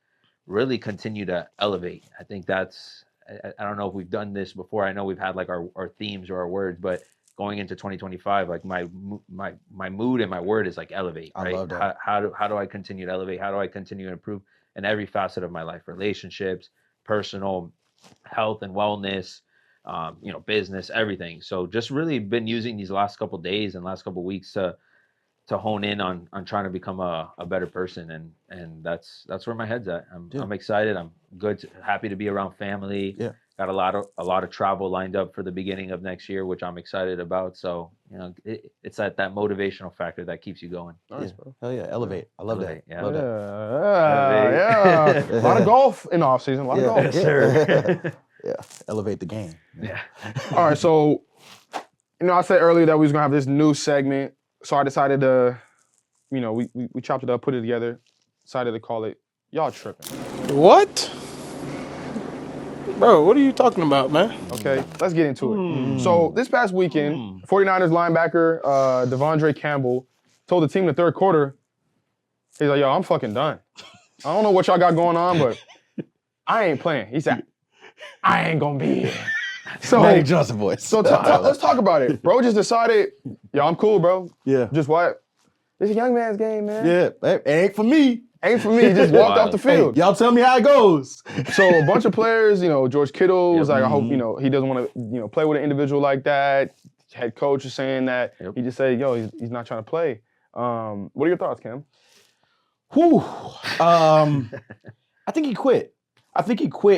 really continue to elevate. I think that's, I don't know if we've done this before. I know we've had like our themes or our words, but going into 2025, like my mood and my word is like elevate, right? I love that. How do I continue to elevate? How do I continue to improve in every facet of my life? Relationships, personal, health and wellness, business, everything. So just really been using these last couple days and last couple weeks to hone in on trying to become a better person, and that's where my head's at. I'm excited. I'm happy to be around family. Yeah. Got a lot of travel lined up for the beginning of next year, which I'm excited about. So it's that motivational factor that keeps you going. Nice, bro. Hell yeah, elevate. I love that. Yeah. Love that. Yeah. A lot of golf in the off season. A lot of golf. Yes, sir. Yeah, elevate the game. Yeah. All right, so I said earlier that we was gonna have this new segment, so I decided to, we chopped it up, put it together, decided to call it "Y'all Tripping." What? Bro, what are you talking about, man? Okay, let's get into it. So this past weekend, 49ers linebacker Devondre Campbell told the team in the third quarter, he's like, yo, I'm fucking done. I don't know what y'all got going on, but I ain't playing. He said, I ain't gonna be here. So, Magic Johnson voice. So let's talk about it. Bro just decided, yo, I'm cool, bro. Yeah. Just what? It's a young man's game, man. Yeah, it ain't for me. Ain't for me. He just walked off the field. Hey, y'all tell me how it goes. So a bunch of players, George Kittle was like, I hope, he doesn't want to, play with an individual like that. Head coach is saying that. He just said, yo, he's not trying to play. What are your thoughts, Cam? Whew. I think he quit.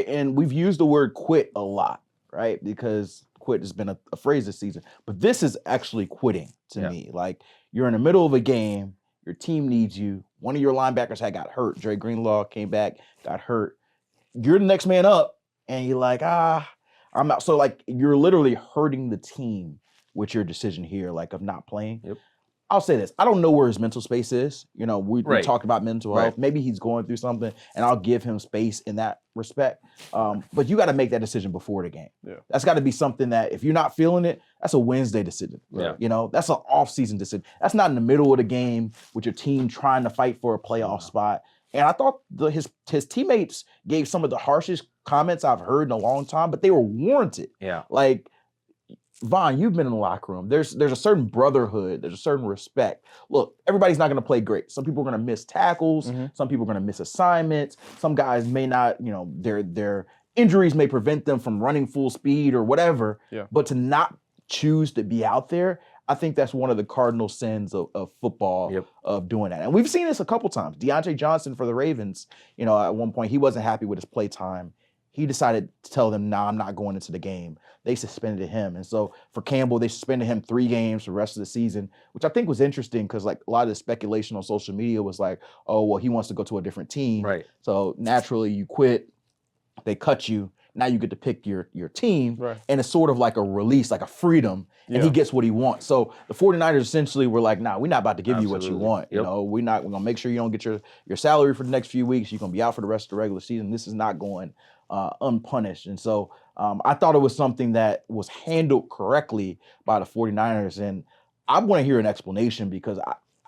And we've used the word quit a lot, right? Because quit has been a phrase this season. But this is actually quitting to me. Like, you're in the middle of a game. Your team needs you. One of your linebackers had got hurt. Dre Greenlaw came back, got hurt. You're the next man up, and you're like, I'm out. So, like, you're literally hurting the team with your decision here, like, of not playing. Yep. I'll say this. I don't know where his mental space is. We talked about mental health. Right. Maybe he's going through something, and I'll give him space in that respect. But you got to make that decision before the game. Yeah. That's got to be something that if you're not feeling it, that's a Wednesday decision. Yeah. That's an off-season decision. That's not in the middle of the game with your team trying to fight for a playoff spot. And I thought his teammates gave some of the harshest comments I've heard in a long time, but they were warranted. Yeah. Like, Vaughn, you've been in the locker room. There's a certain brotherhood. There's a certain respect. Look, everybody's not going to play great. Some people are going to miss tackles. Mm-hmm. Some people are going to miss assignments. Some guys may not, their injuries may prevent them from running full speed or whatever. Yeah. But to not choose to be out there, I think that's one of the cardinal sins of football, of doing that. And we've seen this a couple times. Deontay Johnson for the Ravens, at one point, he wasn't happy with his play time. He decided to tell them, nah, I'm not going into the game. They suspended him. And so for Campbell, they suspended him 3 games for the rest of the season, which I think was interesting because, like, a lot of the speculation on social media was like, oh, well, he wants to go to a different team. Right. So naturally you quit, they cut you. Now you get to pick your team. Right. And it's sort of like a release, like a freedom, and he gets what he wants. So the 49ers essentially were like, nah, we're not about to give you what you want. Yep. We're going to make sure you don't get your salary for the next few weeks. You're going to be out for the rest of the regular season. This is not going unpunished. And so I thought it was something that was handled correctly by the 49ers. And I want to hear an explanation because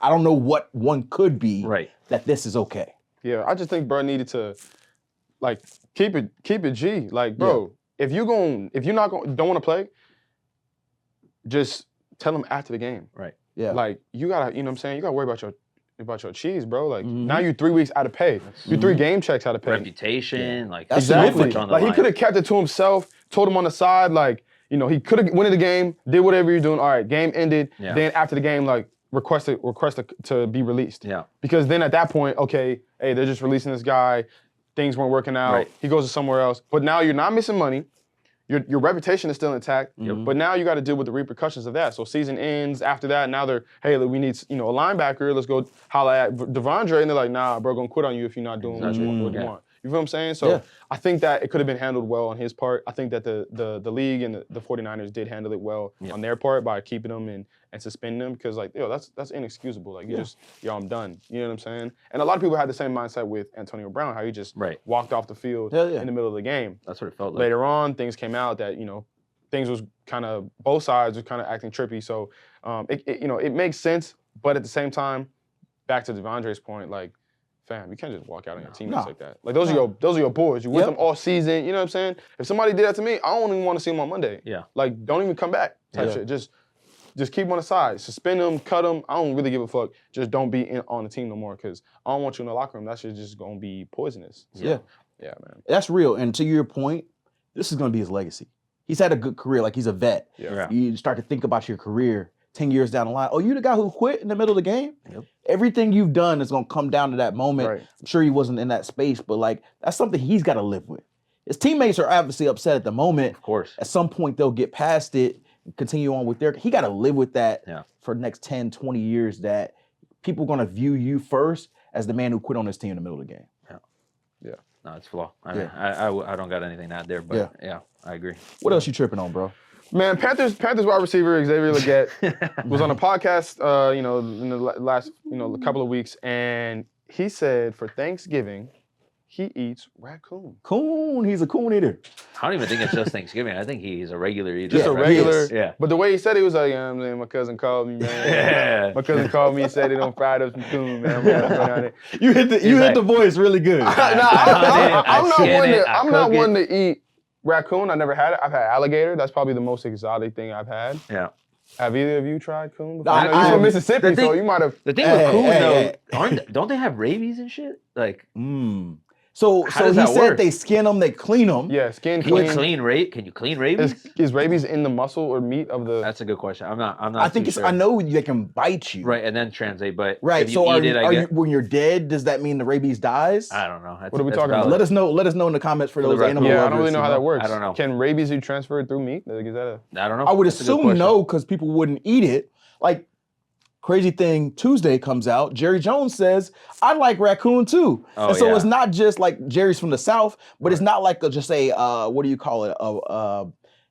I don't know what one could be that this is okay. Yeah, I just think bro needed to, like, keep it G. Like, bro, if you're not going, don't want to play, just tell them after the game. Right. Yeah. Like, you gotta, you know what I'm saying? You gotta worry about your cheese, bro. Like, now you're 3 weeks out of pay. You're 3 game checks out of pay. Reputation, like, That's exactly. on the Like, line. he could have kept it to himself, told him on the side, like, he could have won the game, did whatever you're doing. All right, game ended. Yeah. Then after the game, like, request to be released. Yeah. Because then at that point, okay, hey, they're just releasing this guy. Things weren't working out. Right. He goes to somewhere else. But now you're not missing money. Your reputation is still intact. But now you got to deal with the repercussions of that. So season ends. After that, now they're, hey, look, we need a linebacker. Let's go holla at Devondre. And they're like, nah, bro, gonna quit on you if you're not doing what you want. You feel what I'm saying? So I think that it could have been handled well on his part. I think that the league and the 49ers did handle it well on their part by keeping him and suspending him because, like, that's inexcusable. Like, I'm done. You know what I'm saying? And a lot of people had the same mindset with Antonio Brown, how he just walked off the field in the middle of the game. That's what it felt like. Later on, things came out that, things was kind of, both sides were kind of acting trippy. So, it makes sense. But at the same time, back to Devondre's point, like, fam, you can't just walk out on your teammates like that. Like, those are your boys. You with them all season. You know what I'm saying? If somebody did that to me, I don't even want to see them on Monday. Yeah. Like, don't even come back type shit. Just keep them on the side. Suspend them, cut them. I don't really give a fuck. Just don't be on the team no more because I don't want you in the locker room. That shit's just going to be poisonous. So, yeah, man. That's real. And to your point, this is going to be his legacy. He's had a good career. Like, he's a vet. Yeah. You start to think about your career 10 years down the line. Oh, you the guy who quit in the middle of the game? Yep. Everything you've done is going to come down to that moment. Right. I'm sure he wasn't in that space, but, like, that's something he's got to live with. His teammates are obviously upset at the moment. Of course. At some point, they'll get past it and continue on with he got to live with that for the next 10, 20 years, that people are going to view you first as the man who quit on his team in the middle of the game. Yeah. No, it's flaw. I mean, I don't got anything out there, but yeah, I agree. What else you tripping on, bro? Man, Panthers wide receiver Xavier Legette was on a podcast, in the last, a couple of weeks, and he said for Thanksgiving he eats raccoon. Coon, he's a coon eater. I don't even think it's just Thanksgiving. I think he's a regular eater. Just a regular. Yeah. But the way he said it was like, my cousin called me, man. Yeah. My cousin called me and said they don't fried up some coon, man. You hit the voice really good. I'm not one to eat raccoon. I never had it. I've had alligator. That's probably the most exotic thing I've had. Yeah. Have either of you tried coon before? I'm you're from Mississippi, so you might have. The thing with coon, though, don't they have rabies and shit? Like, So How he does that said work? they skin them, they clean them. Yeah, skin can you clean. clean rabies? Is rabies in the muscle or meat of the? That's a good question. I'm not. I think too sure. I know they can bite you. Right, and then translate, but Right. if you So eat it, when you're dead, does that mean the rabies dies? I don't know. What are we talking about? Let us know in the comments for those animal lovers. Yeah, I don't really know how that works. I don't know. Can rabies be transferred through meat? Is that I don't know. I would That's a good assume question. no, because people wouldn't eat it. Like, crazy thing Tuesday comes out, Jerry Jones says, I like raccoon too. Oh, and so yeah. it's not just like Jerry's from the South, but it's not like just a what do you call it?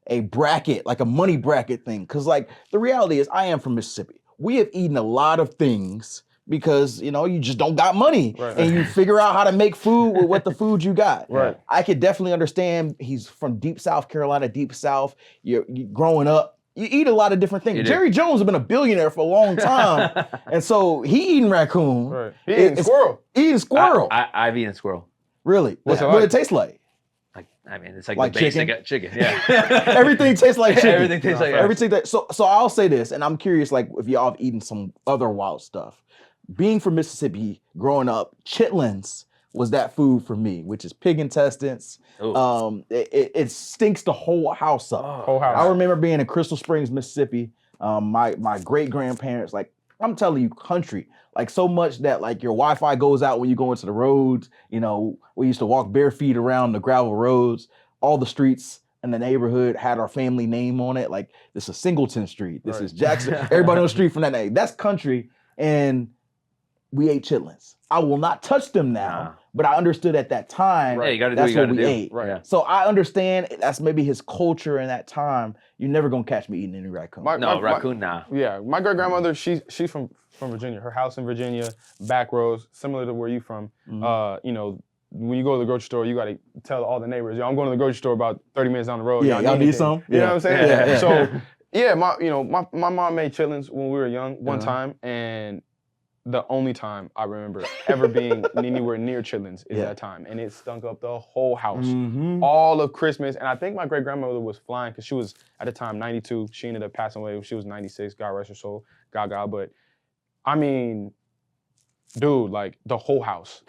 A bracket, like a money bracket thing. Cause like the reality is I am from Mississippi. We have eaten a lot of things because you just don't got money. Right. And you figure out how to make food with what the food you got. Right. I could definitely understand he's from deep South Carolina, deep South. You growing up. You eat a lot of different things. Jerry Jones has been a billionaire for a long time, and so he eating raccoon. Right. He eating squirrel. Eating squirrel. I've eaten squirrel. Really? What's it What like? it taste like? It's like Like the basic chicken. Yeah. Everything tastes like chicken. Everything tastes like everything. So I'll say this, and I'm curious, like if y'all have eaten some other wild stuff. Being from Mississippi, growing up, chitlins was that food for me, which is pig intestines. It stinks the whole house up. Whole house. I remember being in Crystal Springs, Mississippi. My great grandparents, like I'm telling you, country, like so much that like your Wi-Fi goes out when you go into the roads. We used to walk bare feet around the gravel roads. All the streets in the neighborhood had our family name on it. Like this is Singleton Street. This is Jackson. Everybody on the street from that name. That's country, and we ate chitlins. I will not touch them now, but I understood at that time you gotta that's do what what we you gotta ate. do. Right. Yeah. So I understand that's maybe his culture in that time. You're never gonna catch me eating any raccoon. Raccoon, nah. Yeah, my great grandmother, she's from Virginia. Her house in Virginia, back roads, similar to where you from. When you go to the grocery store, you gotta tell all the neighbors, I'm going to the grocery store about 30 minutes down the road. Yeah, y'all need some? You know what I'm saying? Yeah. So yeah, my mom made chitlins when we were young one time, and the only time I remember ever being anywhere near chitlins is that time, and it stunk up the whole house, all of Christmas. And I think my great grandmother was flying because she was at the time 92. She ended up passing away when she was 96. God rest her soul, Gaga. But I mean, dude, like the whole house,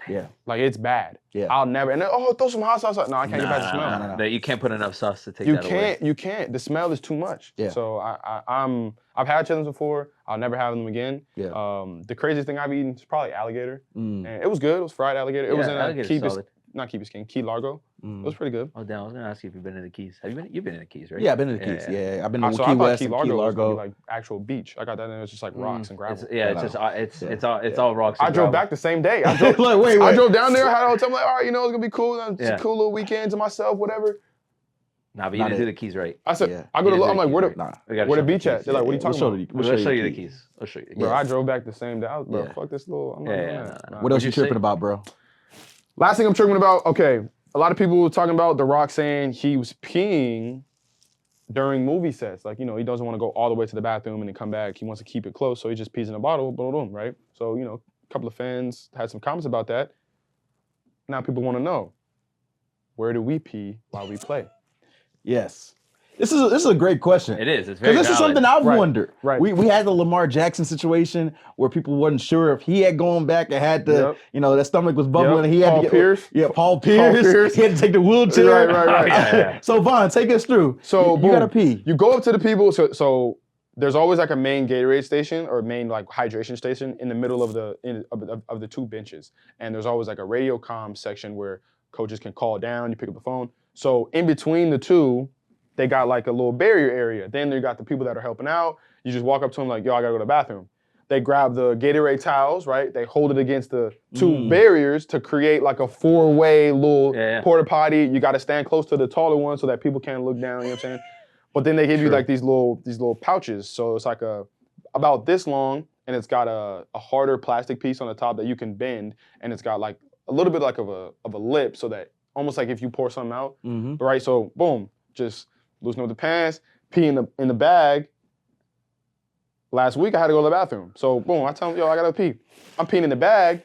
like it's bad. Yeah, I'll never. And then, throw some hot sauce. No, I can't get past the smell. No. You can't put enough sauce to take that away. You can't. The smell is too much. Yeah. So I've had chitlins before. I'll never have them again. Yeah. The craziest thing I've eaten is probably alligator, and it was good. It was fried alligator. It was in Key Largo. It was pretty good. Oh damn! I was gonna ask you if you've been in the Keys. You've been in the Keys, right? Yeah, I've been in the Keys. Yeah, I've been to So Key I thought West Key and Largo Key was gonna Largo. be like actual beach. I got that, and it was just like rocks and gravel. It's all rocks. I and drove gravel. back the same day. I drove, I drove down there, had a hotel. I'm like, all right, it's gonna be cool. It's a cool little weekend to myself, whatever. Nah, but you didn't do the Keys right. I said, I go to. I'm like, where the beach at? They're like, what are you talking about? We'll show you the Keys. I'll show you. Bro, I drove back the same day. I was, bro, fuck this little. I'm not doing that. What else you tripping about, bro? Last thing I'm tripping about. Okay, a lot of people were talking about The Rock saying he was peeing during movie sets. Like, he doesn't want to go all the way to the bathroom and then come back. He wants to keep it close, so he just pees in a bottle, boom, right? So, a couple of fans had some comments about that. Now people want to know, where do we pee while we play? Yes. This is a great question. It is. It's very Because this is valid. something I've Right, wondered. right. We had the Lamar Jackson situation where people wasn't sure if he had gone back and had to, that stomach was bubbling. And he had Paul to get Pierce. Paul Pierce. He had to take the wheelchair. Right. Yeah. So Vaughn, take us through. So you boom, gotta pee. You go up to the people. So there's always like a main Gatorade station or main like hydration station in the middle of the two benches, and there's always like a radio comm section where coaches can call down. You pick up the phone. So in between the two, they got like a little barrier area. Then they got the people that are helping out. You just walk up to them like, yo, I gotta go to the bathroom. They grab the Gatorade towels, right? They hold it against the two barriers to create like a four-way little porta potty. You gotta stand close to the taller one so that people can't look down, you know what I'm saying? But then they give you like these little pouches. So it's like about this long, and it's got a harder plastic piece on the top that you can bend, and it's got like a little bit like of a lip so that almost like if you pour something out, right? So boom, just loosen up the pants, pee in the bag. Last week I had to go to the bathroom. So boom, I tell them, yo, I gotta pee. I'm peeing in the bag.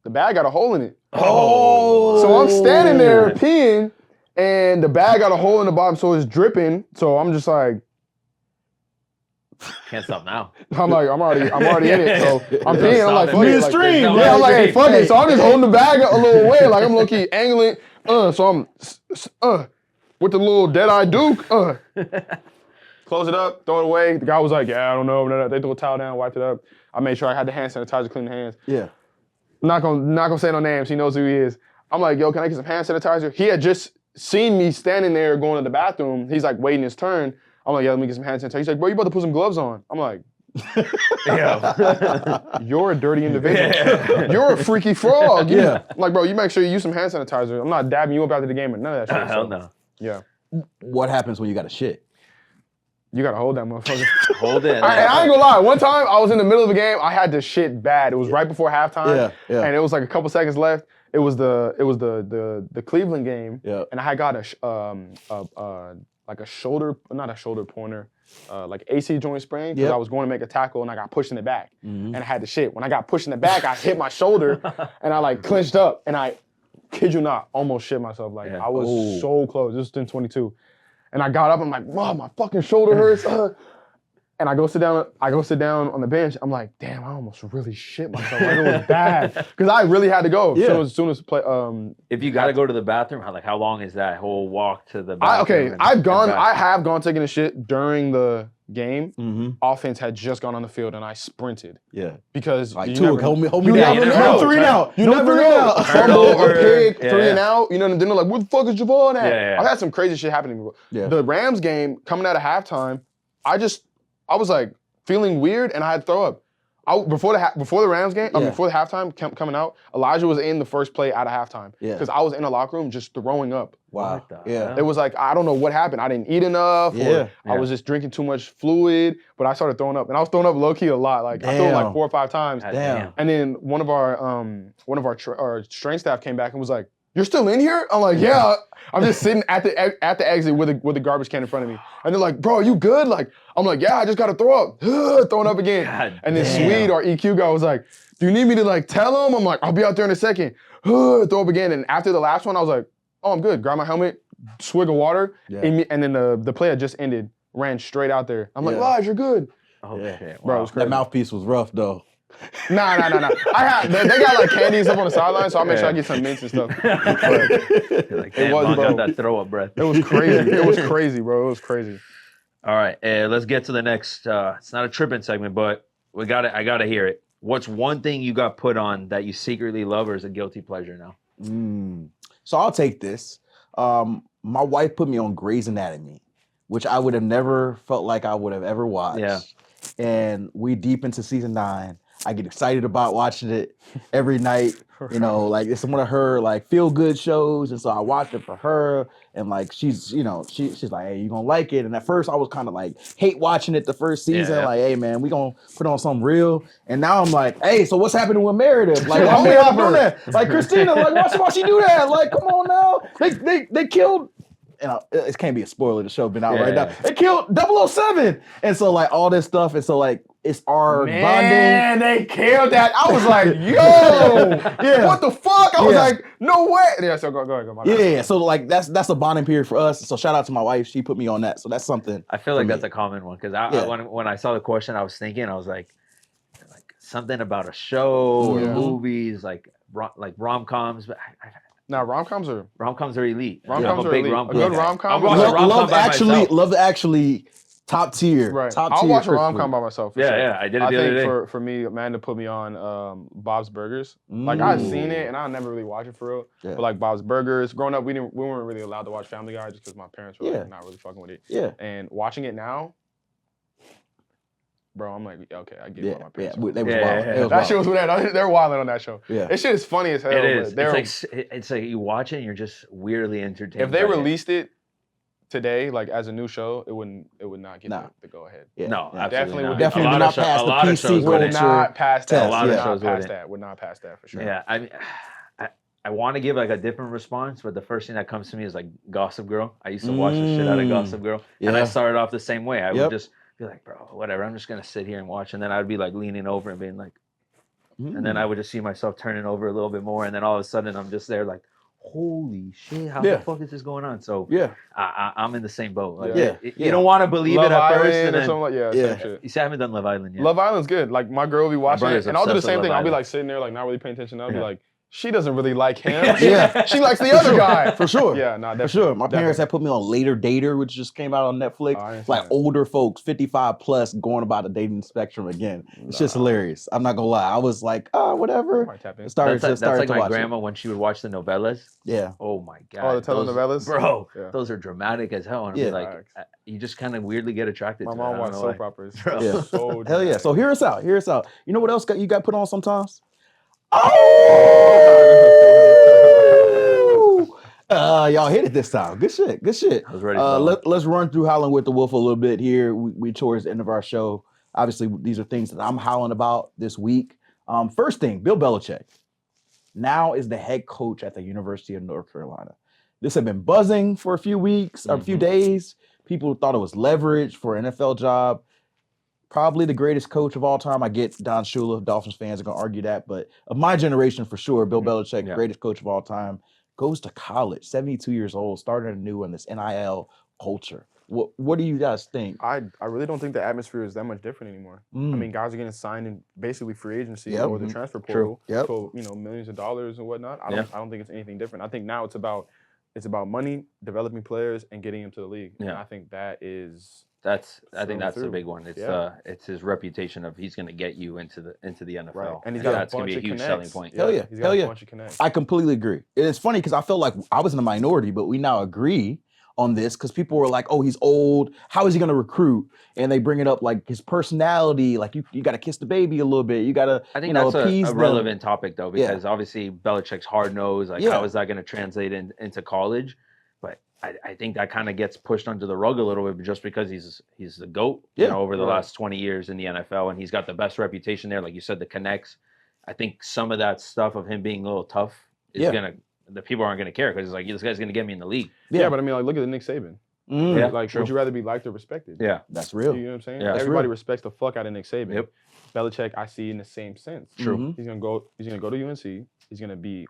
The bag got a hole in it. Oh. So I'm standing there peeing, and the bag got a hole in the bottom, so it's dripping. So I'm just like, Can't stop now. I'm already in it. So I'm peeing. I'm like, fuck it. Like, Midstream. I'm like, hey, fuck it. So I'm just holding the bag a little way, like I'm low-key angling. So I'm with the little dead-eye Duke. Close it up, throw it away. The guy was like, yeah, I don't know. They threw a towel down, wiped it up. I made sure I had the hand sanitizer, clean the hands. Yeah. Not gonna say no names. He knows who he is. I'm like, yo, can I get some hand sanitizer? He had just seen me standing there going to the bathroom. He's like waiting his turn. I'm like, yeah, let me get some hand sanitizer. He's like, bro, you about to put some gloves on. I'm like, you're a dirty individual. Yeah. You're a freaky frog. Yeah. I'm like, bro, you make sure you use some hand sanitizer. I'm not dabbing you up after the game or none of that shit. Hell no. Yeah. What happens when you got a shit? You gotta hold that motherfucker. Hold it. I ain't gonna lie. One time I was in the middle of the game. I had to shit bad. It was right before halftime. Yeah. And it was like a couple seconds left. It was the Cleveland game. Yeah. And I had got like a shoulder, not a shoulder pointer, like AC joint sprain because I was going to make a tackle and I got pushed in the back. And I had to shit. When I got pushed in the back, I hit my shoulder and I like clenched up and I, kid you not, almost shit myself. Like I was so close. This was in 22. And I got up, I'm like, wow, my fucking shoulder hurts. And I go sit down on the bench. I'm like, damn, I almost really shit myself. Like, it was bad. Because I really had to go as soon as play. If you got to go to the bathroom, how long is that whole walk to the bathroom? I have gone taking a shit during the game. Offense had just gone on the field and I sprinted. Yeah. Because like hold me you down. Never No know. 3 and out. You No never 3 and know. out. Fumble, a pig, 3 and out. You know, and then they're like, where the fuck is Jevon at? Yeah. I've had some crazy shit happening to me. Yeah. The Rams game, coming out of halftime, I was like feeling weird and I had to throw up. Before the Rams game, before the halftime coming out, Elijah was in the first play out of halftime. Yeah. Because I was in the locker room just throwing up. Wow. Yeah. It was like, I don't know what happened. I didn't eat enough or I was just drinking too much fluid, but I started throwing up. And I was throwing up low-key a lot. Like I threw up like 4 or 5 times. Damn. And then one of our strength staff came back and was like, you're still in here? I'm like, yeah. I'm just sitting at the exit with a garbage can in front of me. And they're like, bro, are you good? Like, I'm like, yeah, I just gotta throw up. Throwing up again. And then Swede, our EQ guy, was like, do you need me to like tell him? I'm like, I'll be out there in a second. Throw up again. And after the last one, I was like, oh, I'm good. Grab my helmet, swig of water. And then the play had just ended. Ran straight out there. I'm like, Lige, you're good. Oh, shit. Bro, it was crazy. That mouthpiece was rough though. Nah. They got like candy and stuff on the sideline, so I'll make sure I get some mints and stuff. Like, It was, bro. got that throw up breath. It was crazy. It was crazy, bro. It was crazy. All right, let's get to the next. It's not a tripping segment, but I gotta hear it. What's one thing you got put on that you secretly love or is a guilty pleasure now? So I'll take this. My wife put me on Grey's Anatomy, which I would have never felt like I would have ever watched. Yeah. And we deep into season 9. I get excited about watching it every night. You know, like it's one of her like feel good shows, and so I watch it for her. And like she's like, hey, you gonna like it? And at first I was kind of like hate watching it the first season. Yeah. Like, hey man, we gonna put on something real. And now I'm like, hey, so what's happening with Meredith? Like, why we not doing that? Like Christina, like why she do that? Like, come on now, they killed. And it can't be a spoiler. The show been out right now. They killed 007, and so like all this stuff. And so like It's our bonding. Man, they killed that. I was like, yo, what the fuck? I was like, no way. Yeah, so go ahead. My bad. Yeah. So like that's a bonding period for us. So shout out to my wife. She put me on that. So that's something. I feel like that's a common one because when I saw the question, I was thinking, I was like something about a show or movies, like rom-coms. But now rom-coms are elite. Rom-coms are elite. rom-com a good rom-com. Love Actually. Top tier. Right. Top I'll tier watch a rom-com by myself. For sure. Yeah, I did it the other day. For me, Amanda put me on Bob's Burgers. Like I've seen it and I never really watched it for real. Yeah. But like Bob's Burgers, growing up, we weren't really allowed to watch Family Guy just because my parents were like, not really fucking with it. Yeah. And watching it now, bro, I'm like, okay, I get what my parents were. They was wild. That shit was weird. They're wilding on that show. Yeah. That shit is funny as hell. It is. It's like you watch it and you're just weirdly entertained. If they released it today, like as a new show, it would not get the go ahead. Yeah. No, absolutely not. Definitely not pass the PC would not pass that. A lot of shows would not pass that for sure. Yeah, I mean, I want to give like a different response, but the first thing that comes to me is like Gossip Girl. I used to watch the shit out of Gossip Girl, and I started off the same way. I would just be like, bro, whatever. I'm just gonna sit here and watch, and then I'd be like leaning over and being like, and then I would just see myself turning over a little bit more, and then all of a sudden I'm just there like, holy shit, how the fuck is this going on? So I'm in the same boat. Like, you don't want to believe Love it at Island first, and then same shit. You see, I haven't done Love Island yet. Love Island's good. Like my girl will be watching it, and I'll do the same thing. I'll be like sitting there, like not really paying attention. I'll be like, she doesn't really like him. She likes the other guy. For sure. Yeah, no, definitely. For sure. My parents had put me on Later Dater, which just came out on Netflix. Like older folks, 55 plus, going about the dating spectrum again. It's just hilarious. I'm not gonna lie. I was like, whatever. That's like my grandma when she would watch the novellas. Yeah. Oh my god. Oh, the telenovelas? Bro, those are dramatic as hell. And I'd be like, you just kind of weirdly get attracted to it. My mom watched soap operas. So hell yeah. So hear us out. You know what else you got put on sometimes? Y'all hit it this time. Good shit. I was ready. Let's run through Howling with the Wolf a little bit here. We towards the end of our show. Obviously, these are things that I'm howling about this week. First thing, Bill Belichick now is the head coach at the University of North Carolina. This had been buzzing for a few weeks, a few days. People thought it was leverage for an NFL job. Probably the greatest coach of all time. I get Don Shula. Dolphins fans are going to argue that. But of my generation, for sure, Bill Belichick, greatest coach of all time, goes to college, 72 years old, starting anew in this NIL culture. What do you guys think? I really don't think the atmosphere is that much different anymore. I mean, guys are getting signed in basically free agency or the transfer portal for millions of dollars and whatnot. I don't think it's anything different. I think now it's about money, developing players, and getting them to the league. And I think that is... I think that's the big one. It's his reputation of he's going to get you into the NFL, right. And he's got that's going to be a huge selling point. Hell yeah, he's got a bunch of connects. I completely agree. It's funny because I felt like I was in a minority, but we now agree on this because people were like, "Oh, he's old. How is he going to recruit?" And they bring it up like his personality. Like you got to kiss the baby a little bit. You got to. I think that's a relevant topic though because obviously Belichick's hard nosed. Like how is that going to translate into college? I think that kind of gets pushed under the rug a little bit just because he's the GOAT over the last 20 years in the NFL, and he's got the best reputation there. Like you said, the connects. I think some of that stuff of him being a little tough is the people aren't gonna care because it's like this guy's gonna get me in the league. Yeah, but I mean, like look at the Nick Saban. Like, would you rather be liked or respected? Yeah, that's real. You know what I'm saying? Yeah, everybody respects the fuck out of Nick Saban. Yep. Belichick, I see in the same sense. True. He's gonna go to UNC. He's gonna be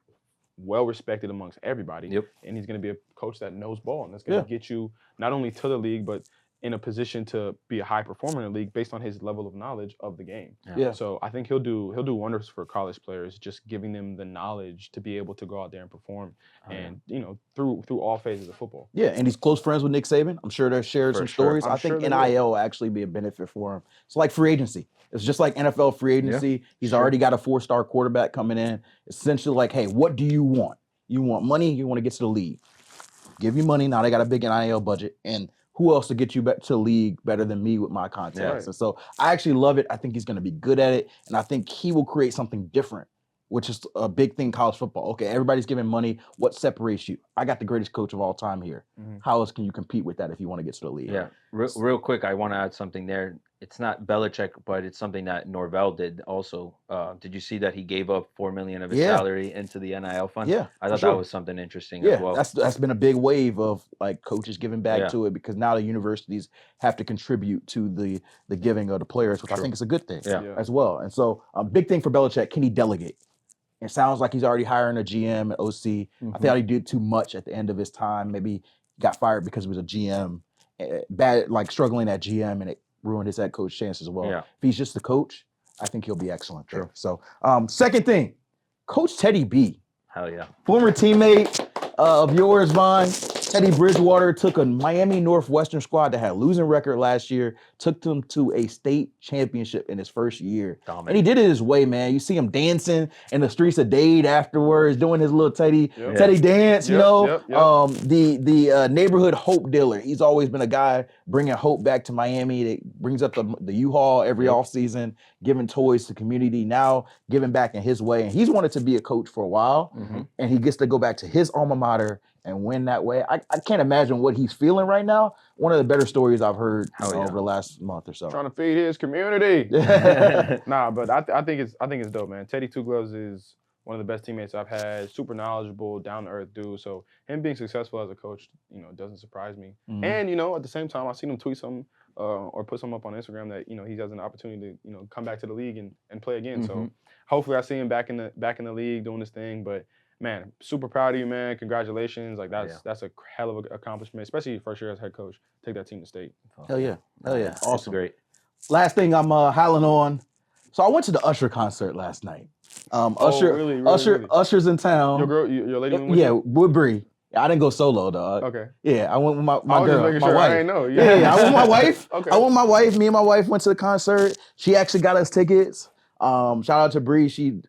well respected amongst everybody. Yep. And he's going to be a coach that knows ball and that's going to get you not only to the league but in a position to be a high performer in the league based on his level of knowledge of the game. Yeah. So I think he'll do wonders for college players, just giving them the knowledge to be able to go out there and perform through all phases of football. Yeah, and he's close friends with Nick Saban. I'm sure they're sharing some stories. I think NIL will actually be a benefit for him. It's like free agency. It's just like NFL free agency. Yeah. He's already got a 4-star quarterback coming in. Essentially like, hey, what do you want? You want money? You want to get to the league? Give you money. Now they got a big NIL budget. And who else to get you back to the league better than me with my contacts? Yeah. And so I actually love it. I think he's going to be good at it. And I think he will create something different, which is a big thing in college football. Okay, everybody's giving money. What separates you? I got the greatest coach of all time here. How else can you compete with that if you want to get to the league? Yeah. Real quick, I want to add something there. it's not Belichick, but it's something that Norvell did also. Did you see that he gave up $4 million of his salary into the NIL fund? Yeah, I thought that was something interesting as well. That's been a big wave of like coaches giving back to it because now the universities have to contribute to the giving of the players, which I think is a good thing as well. And so, big thing for Belichick, can he delegate? It sounds like he's already hiring a GM, an OC. I thought he did too much at the end of his time. Maybe he got fired because he was a GM, bad, like struggling at GM, and it ruined his head coach chances as well. Yeah. If he's just the coach, I think he'll be excellent there. So, second thing, Coach Teddy B. Hell yeah. Former teammate of yours, Vaughn. Teddy Bridgewater took a Miami Northwestern squad that had a losing record last year, took them to a state championship in his first year. And he did it his way, man. You see him dancing in the streets of Dade afterwards, doing his little Teddy dance, you know. The neighborhood hope dealer. He's always been a guy bringing hope back to Miami. That brings up the U-Haul every offseason, giving toys to the community, now giving back in his way. And he's wanted to be a coach for a while, and he gets to go back to his alma mater and win that way. I can't imagine what he's feeling right now. One of the better stories I've heard over the last month or so. Trying to feed his community. Nah, but I think it's dope, man. Teddy Two Gloves is one of the best teammates I've had. Super knowledgeable, down to earth dude. So him being successful as a coach, doesn't surprise me. And at the same time, I've seen him tweet something or put something up on Instagram that he has an opportunity to come back to the league and play again. So hopefully I see him back in the league doing this thing. But man, super proud of you, man. Congratulations. Like that's a hell of an accomplishment, especially your first year as head coach. Take that team to state. Hell yeah. Awesome. Great. Last thing I'm howling on. So I went to the Usher concert last night. Usher's in town. Your girl, your lady went with you? you? With Bree. I didn't go solo, dog. Okay. Yeah, I went with my I was girl, just making my sure. wife. I didn't know. Yeah, I went with my wife. Okay. I went with my wife. Me and my wife went to the concert. She actually got us tickets. Shout out to Bree. She,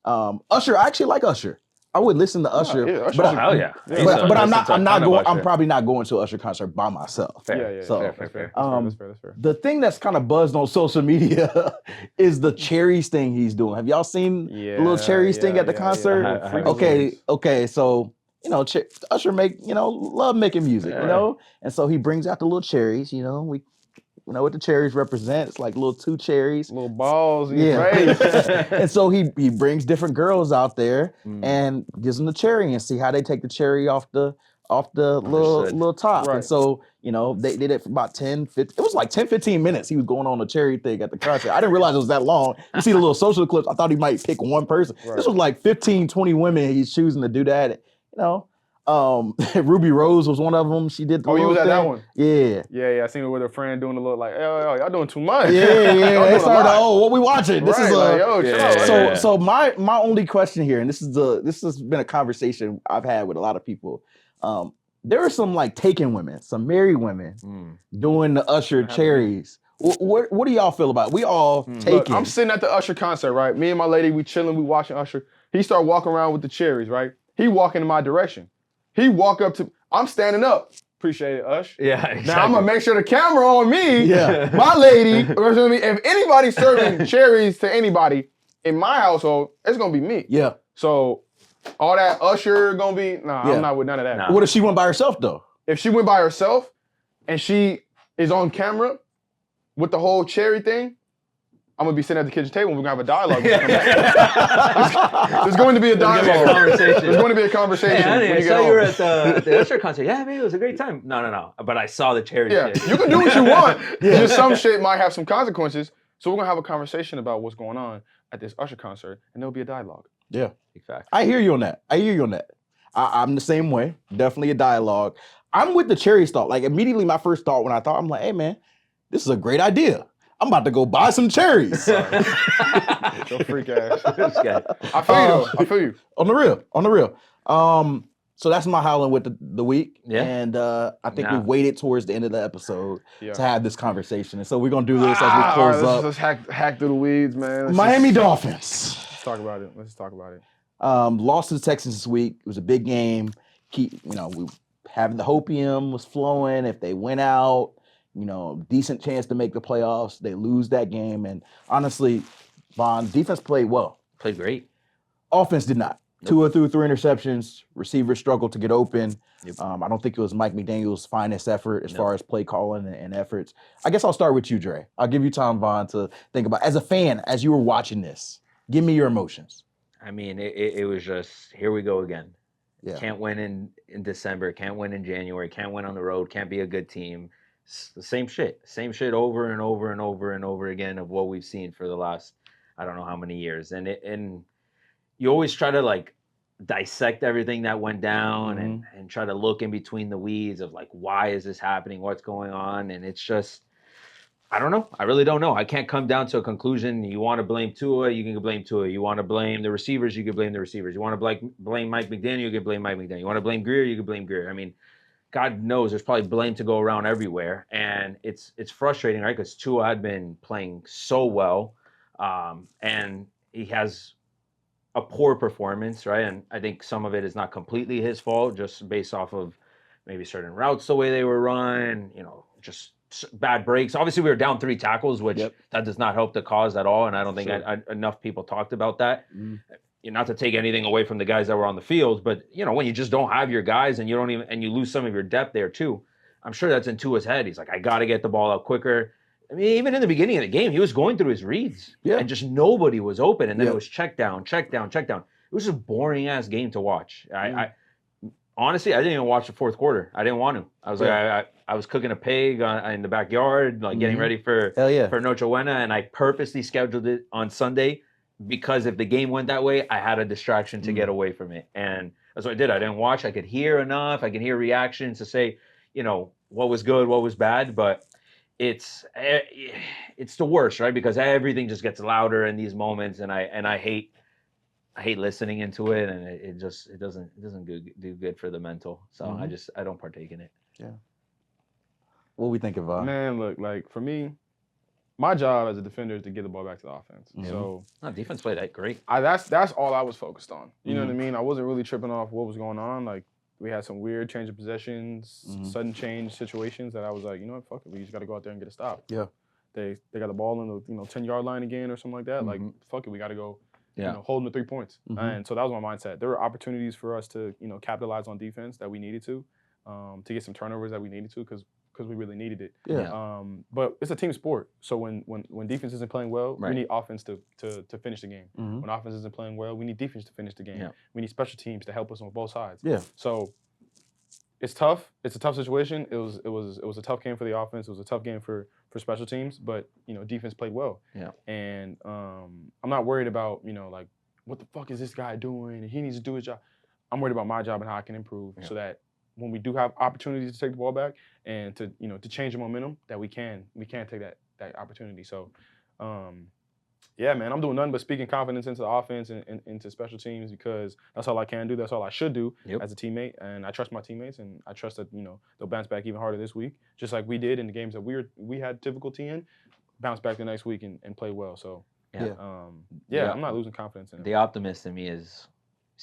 Usher. I actually like Usher. I would listen to Usher. Hell yeah. But I'm not going. I'm probably not going to an Usher concert by myself. Fair. Yeah. So, Fair. That's fair. The thing that's kind of buzzed on social media is the cherries thing he's doing. Have y'all seen the little cherries thing at the concert? Okay. So Usher love making music, and so he brings out the little cherries. We know what the cherries represent. It's like little two cherries. Little balls in your face. And so he brings different girls out there and gives them the cherry and see how they take the cherry off the little top. Right. And so, they did it for about 10, 15, it was like 10, 15 minutes. He was going on the cherry thing at the concert. I didn't realize it was that long. You see the little social clips. I thought he might pick one person. Right. This was like 15, 20 women he's choosing to do that. Ruby Rose was one of them. She did the you was at thing. that one? Yeah. Yeah. I seen her with her friend doing the little like, yo, y'all doing too much. Yeah. They started, what we watching? This is So my only question here, and this has been a conversation I've had with a lot of people. There are some like taken women, some married women doing the Usher cherries. What do y'all feel about it? We all taken. Look, I'm sitting at the Usher concert, right? Me and my lady, we chilling, we watching Usher. He started walking around with the cherries, right? He walking in my direction. He walk up to, I'm standing up. Appreciate it, Ush. Yeah, exactly. Now I'm gonna make sure the camera on me. Yeah. My lady, if anybody's serving cherries to anybody in my household, it's gonna be me. Yeah. So all that Usher gonna be, I'm not with none of that. What if she went by herself though? If she went by herself and she is on camera with the whole cherry thing, I'm gonna be sitting at the kitchen table and we're gonna have a dialogue. There's going to be a dialogue. There's going to be a conversation. Hey, honey, I saw you were at the Usher concert. Yeah, man, it was a great time. No. But I saw the cherry shit. You can do what you want. Just some shit might have some consequences. So we're gonna have a conversation about what's going on at this Usher concert, and there'll be a dialogue. Yeah. Exactly. I hear you on that. I'm the same way. Definitely a dialogue. I'm with the cherries thought. Like immediately my first thought when I thought, I'm like, hey man, this is a great idea. I'm about to go buy some cherries. Your freak ass. I feel you. On the real. So that's my howling with the week. Yeah. And I think we waited towards the end of the episode to have this conversation. And so we're going to do this as we close up. Let's hack through the weeds, man. Miami Dolphins. Let's talk about it. Let's talk about it. Lost to the Texans this week. It was a big game. We having the hopium was flowing. If they went out, decent chance to make the playoffs. They lose that game. And honestly, Vaughn, defense played well. Played great. Offense did not. Tua threw 3 interceptions. Receivers struggled to get open. Yep. I don't think it was Mike McDaniel's finest effort as far as play calling and efforts. I guess I'll start with you, Dre. I'll give you time, Vaughn, to think about. As a fan, as you were watching this, give me your emotions. I mean, it was just, here we go again. Yeah. Can't win in December, can't win in January, can't win on the road, can't be a good team. It's the same shit over and over and over and over again of what we've seen for the last, I don't know how many years. And you always try to like dissect everything that went down and try to look in between the weeds of like, why is this happening? What's going on? And it's just, I don't know. I really don't know. I can't come down to a conclusion. You want to blame Tua, you can blame Tua. You want to blame the receivers, you can blame the receivers. You want to blame Mike McDaniel, you can blame Mike McDaniel. You want to blame Greer, you can blame Greer. I mean, God knows there's probably blame to go around everywhere. And it's frustrating, right? Because Tua had been playing so well. And he has a poor performance, right? And I think some of it is not completely his fault, just based off of maybe certain routes, the way they were run, just bad breaks. Obviously, we were down 3 tackles, which that does not help the cause at all. And I don't think enough people talked about that. Not to take anything away from the guys that were on the field, but when you just don't have your guys and you lose some of your depth there too, I'm sure that's in Tua's head. He's like, I got to get the ball out quicker. I mean, even in the beginning of the game, he was going through his reads and just nobody was open. And then it was check down. It was a boring ass game to watch. I honestly, I didn't even watch the fourth quarter. I didn't want to. I was like, I was cooking a pig in the backyard, like getting ready for Noche Buena, and I purposely scheduled it on Sunday because if the game went that way, I had a distraction to get away from it. And that's what I did. I didn't watch. I could hear enough. I could hear reactions to say, what was good, what was bad, but it's the worst, right? Because everything just gets louder in these moments, and I hate listening into it, and it doesn't do good for the mental. So I don't partake in it. Yeah. What we think of Man, look, like for me, my job as a defender is to get the ball back to the offense. So defense played that great. That's all I was focused on. You know what I mean? I wasn't really tripping off what was going on. Like we had some weird change of possessions, sudden change situations that I was like, you know what, fuck it, we just got to go out there and get a stop. Yeah. They got the ball in the 10-yard line again or something like that. Like fuck it, we got to go. Holding the 3 points. And so that was my mindset. There were opportunities for us to, capitalize on defense that we needed to get some turnovers that we needed to because we really needed it. Yeah. But it's a team sport. So when defense isn't playing well, we need offense to finish the game. When offense isn't playing well, we need defense to finish the game. We need special teams to help us on both sides. Yeah. So it's tough. It's a tough situation. It was a tough game for the offense. It was a tough game for special teams, but defense played well. Yeah. And I'm not worried about like what the fuck is this guy doing? He needs to do his job. I'm worried about my job and how I can improve so that when we do have opportunities to take the ball back and to change the momentum, that we can take that opportunity. So yeah, man, I'm doing nothing but speaking confidence into the offense and into special teams because that's all I can do. That's all I should do as a teammate. And I trust my teammates, and I trust that they'll bounce back even harder this week, just like we did in the games that we had difficulty in. Bounce back the next week and play well. So I'm not losing confidence in it. The optimist in me is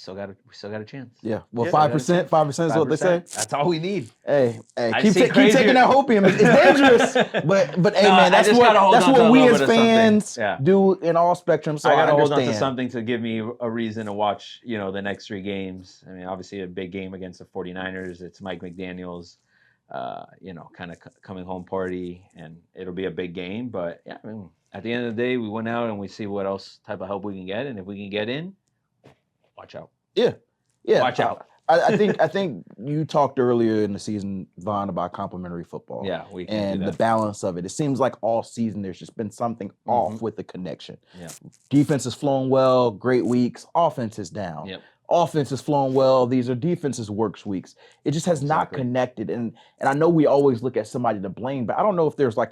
we still got a chance. Yeah. Well, 5% is what they say. That's all we need. Hey, keep taking that hopium. It's dangerous, but hey, man, that's what we as fans do in all spectrums. So I gotta hold on to understand. something to give me a reason to watch, the next 3 games. I mean, obviously a big game against the 49ers. It's Mike McDaniel's, kind of coming home party, and it'll be a big game. But yeah, I mean, at the end of the day, we went out and we see what else type of help we can get, and if we can get in, watch out. Yeah. Watch out. I think you talked earlier in the season, Vaughn, about complimentary football. Yeah, we can and do that. The balance of it. It seems like all season there's just been something off with the connection. Yeah. Defense is flowing well, great weeks. Offense is down. Yep. Offense is flowing well. These are defense's works weeks. It just has not connected. And I know we always look at somebody to blame, but I don't know if there's like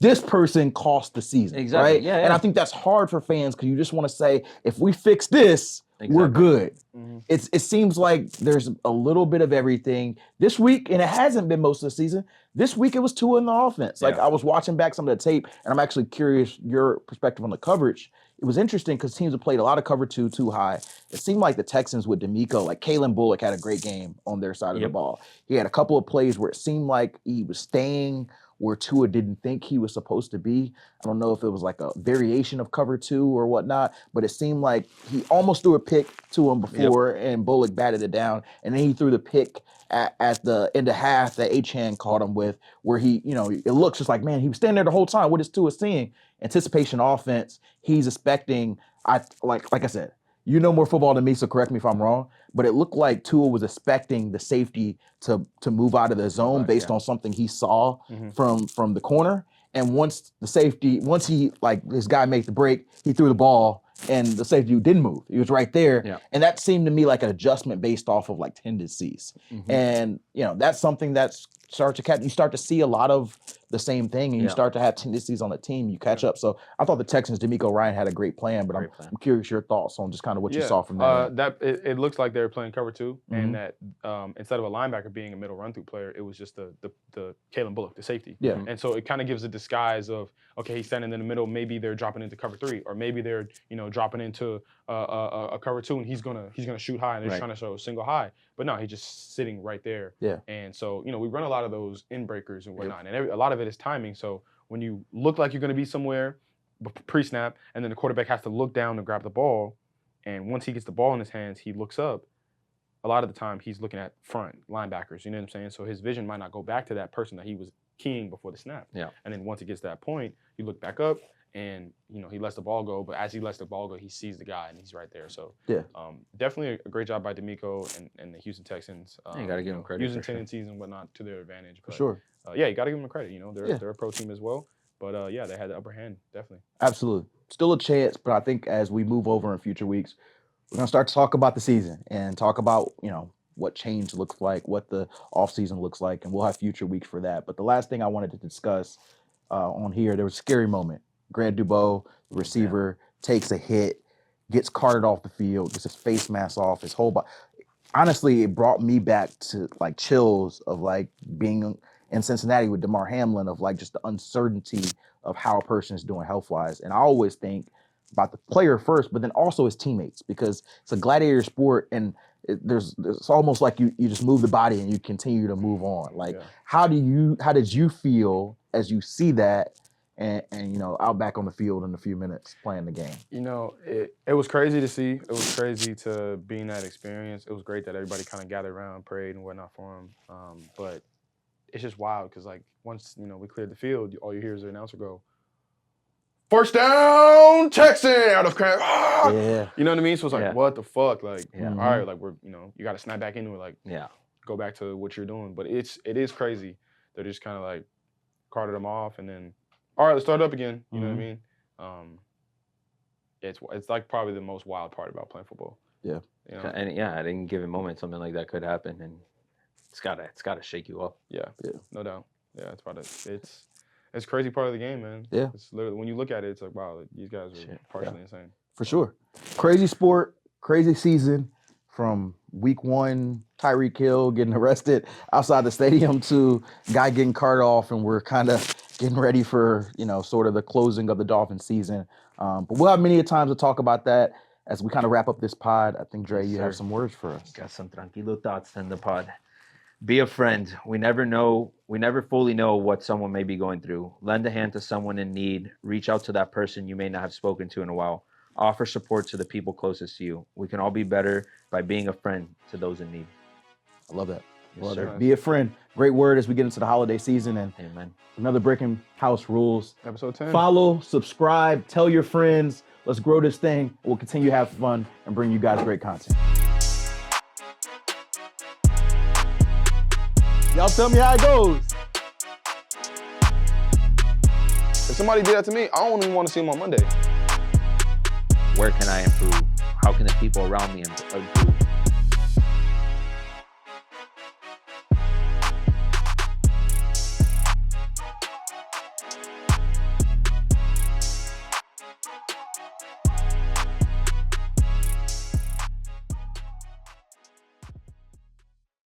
this person cost the season. Exactly. Right? Yeah. And I think that's hard for fans because you just want to say, if we fix this, we're good. It seems like there's a little bit of everything this week, and it hasn't been most of the season. This week it was Tua in the offense. Like I was watching back some of the tape, and I'm actually curious your perspective on the coverage. It was interesting because teams have played a lot of cover two too high. It seemed like the Texans with D'Amico, like Kalen Bullock had a great game on their side of the ball. He had a couple of plays where it seemed like he was staying where Tua didn't think he was supposed to be. I don't know if it was like a variation of cover 2 or whatnot, but it seemed like he almost threw a pick to him before, and Bullock batted it down, and then he threw the pick at the end of half that Achane caught him with, where he, it looks just like, man, he was standing there the whole time. What is Tua seeing? Anticipation offense. He's expecting, like I said, you know more football than me, so correct me if I'm wrong, but it looked like Tua was expecting the safety to move out of the zone based on something he saw from the corner. And once he, like, his guy made the break, he threw the ball, and the safety didn't move. He was right there. Yeah. And that seemed to me like an adjustment based off of, like, tendencies. And, that's something that's you start to see a lot of the same thing, and you start to have tendencies on the team. You catch up. So I thought the Texans, DeMeco Ryan had a great plan, but I'm curious your thoughts on just kind of what you saw from that. It looks like they were playing cover 2, and that instead of a linebacker being a middle run through player, it was just the Kalen Bullock, the safety. Yeah. And so it kind of gives a disguise of, okay, he's standing in the middle. Maybe they're dropping into cover 3, or maybe they're dropping into a cover 2, and he's gonna shoot high, and they're trying to show a single high. But no, he's just sitting right there. Yeah. And so we run a lot of those in breakers and whatnot, and a lot of it is timing. So when you look like you're going to be somewhere pre-snap, and then the quarterback has to look down to grab the ball, and once he gets the ball in his hands, he looks up. A lot of the time, he's looking at front linebackers. You know what I'm saying? So his vision might not go back to that person that he was keying before the snap. Yeah. And then once he gets to that point, you look back up, and he lets the ball go. But as he lets the ball go, he sees the guy, and he's right there. So definitely a great job by DeMeco and the Houston Texans. You got to give him credit. Using tendencies and whatnot to their advantage. But, for sure. You got to give them credit. They're a pro team as well. But they had the upper hand, definitely. Absolutely. Still a chance, but I think as we move over in future weeks, we're going to start to talk about the season and talk about, what change looks like, what the offseason looks like, and we'll have future weeks for that. But the last thing I wanted to discuss on here, there was a scary moment. Grant Dubois, the receiver, takes a hit, gets carted off the field, gets his face mask off, his whole body. Honestly, it brought me back to, like, chills of, like, being in Cincinnati with DeMar Hamlin, of, like, just the uncertainty of how a person is doing health-wise. And I always think about the player first, but then also his teammates, because it's a gladiator sport, and it's almost like you just move the body and you continue to move on. Like, how did you feel as you see that and out back on the field in a few minutes playing the game? It was crazy to see. It was crazy to be in that experience. It was great that everybody kind of gathered around, prayed and whatnot for him. But it's just wild because, like, once we cleared the field, all you hear is the announcer go, "First down, Texan out of camp." Yeah. You know what I mean? So it's like, what the fuck? Like, all right, like, we're, you got to snap back into it. Like, go back to what you're doing. But it is crazy. They're just kind of like carted them off, and then, all right, let's start up again. You know what I mean? It's like probably the most wild part about playing football. Yeah. And at any given moment, something like that could happen, and it's gotta shake you up. Yeah. No doubt. Yeah, it's a crazy part of the game, man. Yeah. It's literally, when you look at it, it's like, wow, these guys are partially insane. For sure. Crazy sport, crazy season, from week 1, Tyreek Hill getting arrested outside the stadium, to guy getting carted off, and we're kind of getting ready for, sort of the closing of the Dolphins season. But we'll have many times to talk about that as we kind of wrap up this pod. I think, Dre, you have some words for us. Got some tranquilo thoughts in the pod. Be a friend. We never fully know what someone may be going through. Lend a hand to someone in need. Reach out to that person you may not have spoken to in a while. Offer support to the people closest to you. We can all be better by being a friend to those in need. I love that. Be a friend. Great word as we get into the holiday season. And amen. Another Breakin' House Rules. Episode 10. Follow, subscribe, tell your friends. Let's grow this thing. We'll continue to have fun and bring you guys great content. Y'all tell me how it goes. If somebody did that to me, I don't even want to see them on Monday. Where can I improve? How can the people around me improve?